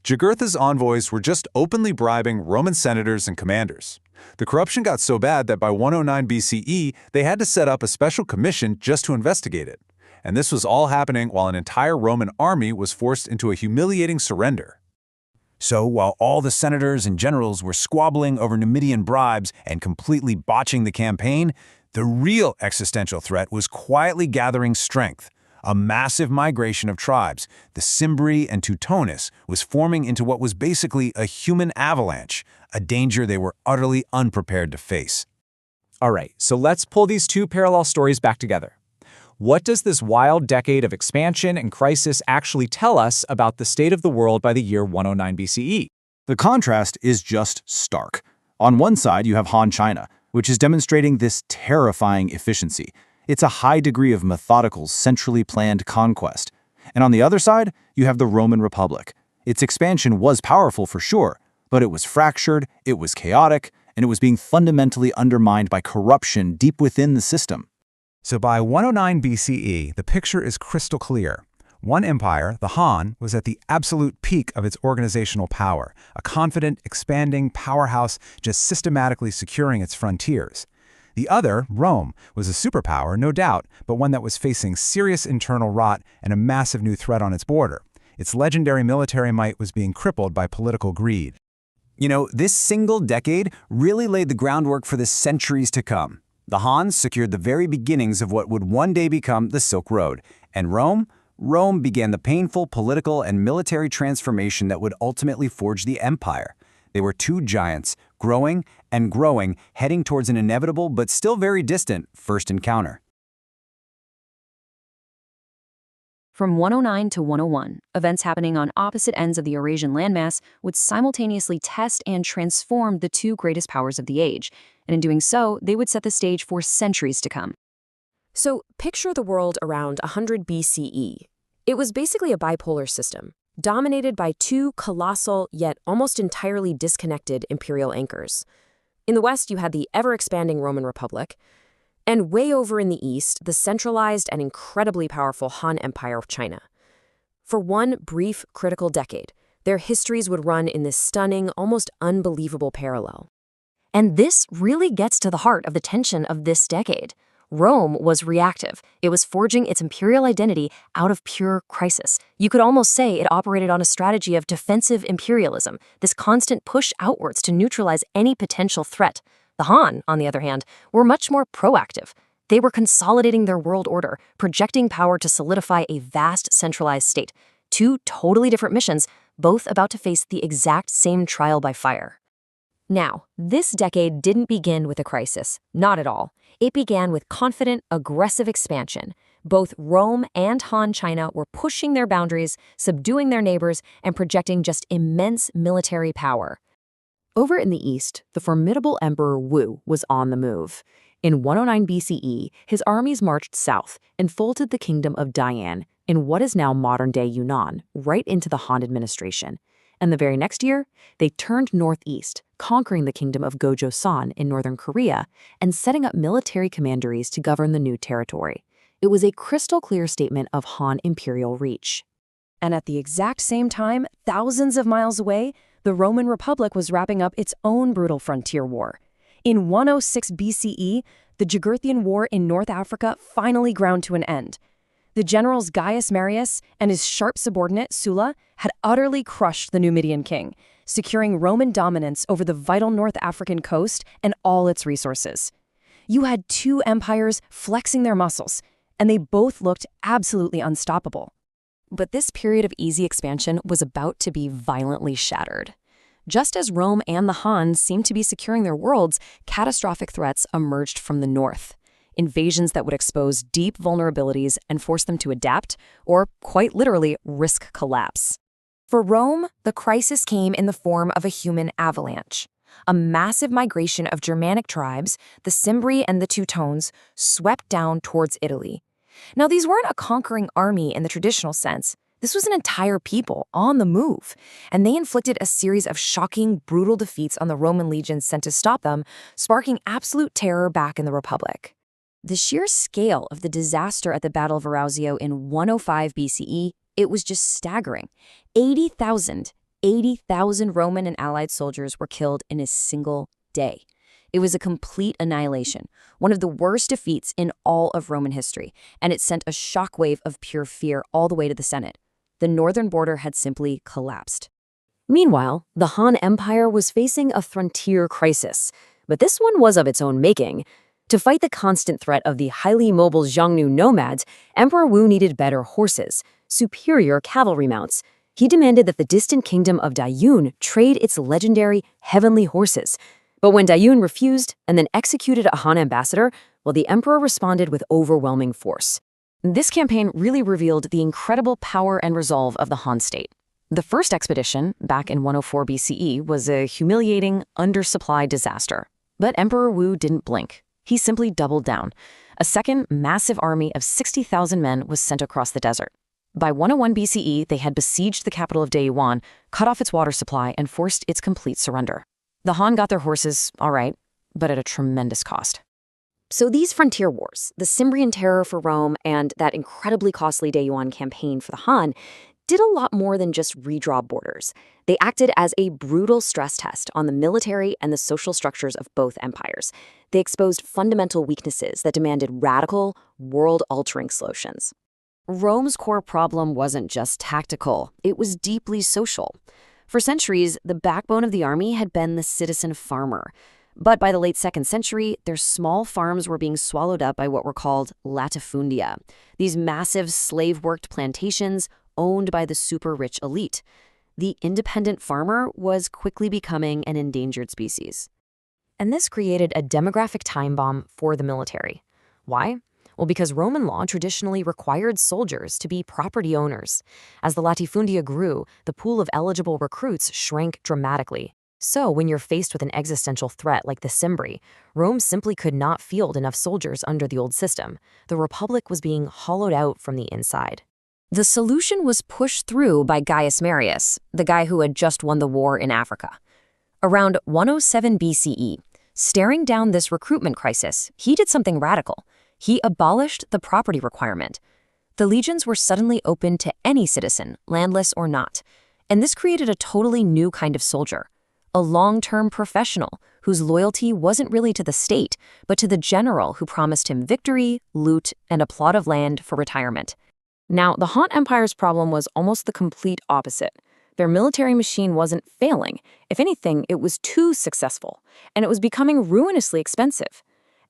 Jugurtha's envoys were just openly bribing Roman senators and commanders. The corruption got so bad that by 109 BCE, they had to set up a special commission just to investigate it. And this was all happening while an entire Roman army was forced into a humiliating surrender. So while all the senators and generals were squabbling over Numidian bribes and completely botching the campaign, the real existential threat was quietly gathering strength. A massive migration of tribes, the Cimbri and Teutonis, was forming into what was basically a human avalanche, a danger they were utterly unprepared to face. All right, so let's pull these two parallel stories back together. What does this wild decade of expansion and crisis actually tell us about the state of the world by the year 109 BCE? The contrast is just stark. On one side, you have Han China, which is demonstrating this terrifying efficiency. It's a high degree of methodical, centrally planned conquest. And on the other side, you have the Roman Republic. Its expansion was powerful for sure, but it was fractured, it was chaotic, and it was being fundamentally undermined by corruption deep within the system. So by 109 BCE, the picture is crystal clear. One empire, the Han, was at the absolute peak of its organizational power, a confident, expanding powerhouse just systematically securing its frontiers. The other, Rome, was a superpower, no doubt, but one that was facing serious internal rot and a massive new threat on its border. Its legendary military might was being crippled by political greed. You know, this single decade really laid the groundwork for the centuries to come. The Hans secured the very beginnings of what would one day become the Silk Road, and Rome began the painful political and military transformation that would ultimately forge the empire. They were two giants, growing and growing, heading towards an inevitable but still very distant first encounter. From 109 to 101, events happening on opposite ends of the Eurasian landmass would simultaneously test and transform the two greatest powers of the age, and in doing so, they would set the stage for centuries to come. So picture the world around 100 BCE. It was basically a bipolar system, dominated by two colossal yet almost entirely disconnected imperial anchors. In the west, you had the ever-expanding Roman Republic, and way over in the east, the centralized and incredibly powerful Han Empire of China. For one brief, critical decade, their histories would run in this stunning, almost unbelievable parallel. And this really gets to the heart of the tension of this decade. Rome was reactive. It was forging its imperial identity out of pure crisis. You could almost say it operated on a strategy of defensive imperialism, this constant push outwards to neutralize any potential threat. The Han, on the other hand, were much more proactive. They were consolidating their world order, projecting power to solidify a vast centralized state. Two totally different missions, both about to face the exact same trial by fire. Now, this decade didn't begin with a crisis, not at all. It began with confident, aggressive expansion. Both Rome and Han China were pushing their boundaries, subduing their neighbors, and projecting just immense military power. Over in the east, the formidable Emperor Wu was on the move. In 109 BCE, his armies marched south and folded the kingdom of Dian, in what is now modern-day Yunnan, right into the Han administration. And the very next year, they turned northeast, conquering the kingdom of Gojoseon in northern Korea and setting up military commanderies to govern the new territory. It was a crystal-clear statement of Han imperial reach. And at the exact same time, thousands of miles away, the Roman Republic was wrapping up its own brutal frontier war. In 106 BCE, the Jugurthian War in North Africa finally ground to an end. The generals Gaius Marius and his sharp subordinate Sulla had utterly crushed the Numidian king, securing Roman dominance over the vital North African coast and all its resources. You had two empires flexing their muscles, and they both looked absolutely unstoppable. But this period of easy expansion was about to be violently shattered. Just as Rome and the Han seemed to be securing their worlds, catastrophic threats emerged from the north. Invasions that would expose deep vulnerabilities and force them to adapt, or quite literally risk collapse. For Rome, the crisis came in the form of a human avalanche. A massive migration of Germanic tribes, the Cimbri and the Teutones, swept down towards Italy. Now, these weren't a conquering army in the traditional sense. This was an entire people on the move, and they inflicted a series of shocking, brutal defeats on the Roman legions sent to stop them, sparking absolute terror back in the Republic. The sheer scale of the disaster at the Battle of Arausio in 105 BCE, it was just staggering. 80,000 Roman and allied soldiers were killed in a single day. It was a complete annihilation, one of the worst defeats in all of Roman history, and it sent a shockwave of pure fear all the way to the Senate. The northern border had simply collapsed. Meanwhile, the Han Empire was facing a frontier crisis, but this one was of its own making. To fight the constant threat of the highly mobile Xiongnu nomads, Emperor Wu needed better horses, superior cavalry mounts. He demanded that the distant kingdom of Dayun trade its legendary heavenly horses. But when Dayun refused and then executed a Han ambassador, well, the emperor responded with overwhelming force. This campaign really revealed the incredible power and resolve of the Han state. The first expedition, back in 104 BCE, was a humiliating, undersupplied disaster. But Emperor Wu didn't blink. He simply doubled down. A second massive army of 60,000 men was sent across the desert. By 101 BCE, they had besieged the capital of Deyuan, cut off its water supply, and forced its complete surrender. The Han got their horses, all right, but at a tremendous cost. So these frontier wars, the Cimbrian terror for Rome and that incredibly costly Deyuan campaign for the Han, did a lot more than just redraw borders. They acted as a brutal stress test on the military and the social structures of both empires. They exposed fundamental weaknesses that demanded radical, world-altering solutions. Rome's core problem wasn't just tactical, it was deeply social. For centuries, the backbone of the army had been the citizen farmer. But by the late 2nd century, their small farms were being swallowed up by what were called latifundia, these massive slave-worked plantations owned by the super-rich elite. The independent farmer was quickly becoming an endangered species. And this created a demographic time bomb for the military. Why? Well, because Roman law traditionally required soldiers to be property owners. As the latifundia grew, the pool of eligible recruits shrank dramatically. So when you're faced with an existential threat like the Cimbri, Rome simply could not field enough soldiers under the old system. The Republic was being hollowed out from the inside. The solution was pushed through by Gaius Marius, the guy who had just won the war in Africa. Around 107 BCE, staring down this recruitment crisis, he did something radical. He abolished the property requirement. The legions were suddenly open to any citizen, landless or not. And this created a totally new kind of soldier, a long-term professional whose loyalty wasn't really to the state, but to the general who promised him victory, loot, and a plot of land for retirement. Now, the Han Empire's problem was almost the complete opposite. Their military machine wasn't failing. If anything, it was too successful, and it was becoming ruinously expensive.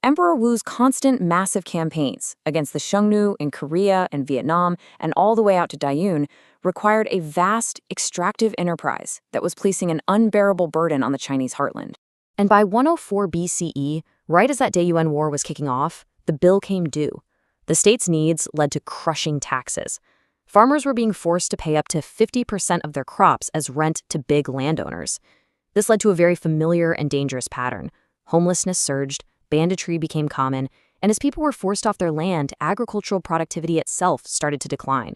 Emperor Wu's constant massive campaigns against the Xiongnu in Korea and Vietnam and all the way out to Dayun required a vast, extractive enterprise that was placing an unbearable burden on the Chinese heartland. And by 104 BCE, right as that Dayuan War was kicking off, the bill came due. The state's needs led to crushing taxes. Farmers were being forced to pay up to 50% of their crops as rent to big landowners. This led to a very familiar and dangerous pattern. Homelessness surged, banditry became common, and as people were forced off their land, agricultural productivity itself started to decline.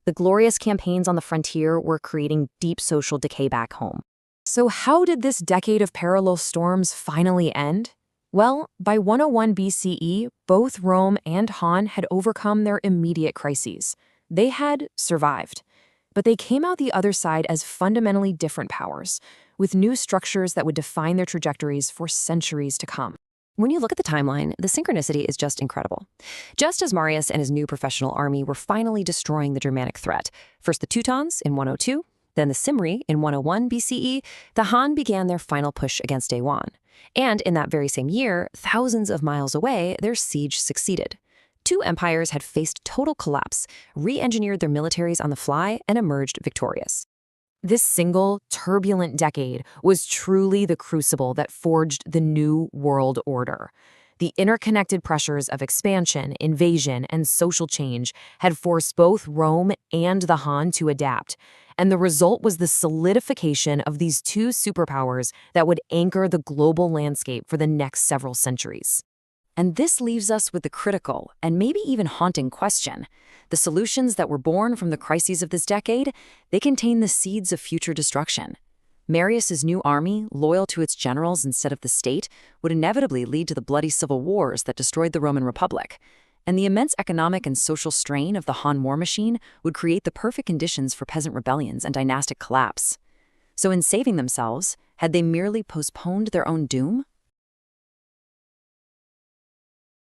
The glorious campaigns on the frontier were creating deep social decay back home. So how did this decade of parallel storms finally end? Well, by 101 BCE, both Rome and Han had overcome their immediate crises. They had survived. But they came out the other side as fundamentally different powers, with new structures that would define their trajectories for centuries to come. When you look at the timeline, the synchronicity is just incredible. Just as Marius and his new professional army were finally destroying the Germanic threat, first the Teutons in 102, then the Cimri in 101 BCE, the Han began their final push against Deyuan. And in that very same year, thousands of miles away, their siege succeeded. Two empires had faced total collapse, re-engineered their militaries on the fly, and emerged victorious. This single, turbulent decade was truly the crucible that forged the new world order. The interconnected pressures of expansion, invasion, and social change had forced both Rome and the Han to adapt, and the result was the solidification of these two superpowers that would anchor the global landscape for the next several centuries. And this leaves us with the critical and maybe even haunting question. The solutions that were born from the crises of this decade, they contain the seeds of future destruction. Marius's new army, loyal to its generals instead of the state, would inevitably lead to the bloody civil wars that destroyed the Roman Republic. And the immense economic and social strain of the Han war machine would create the perfect conditions for peasant rebellions and dynastic collapse. So in saving themselves, had they merely postponed their own doom?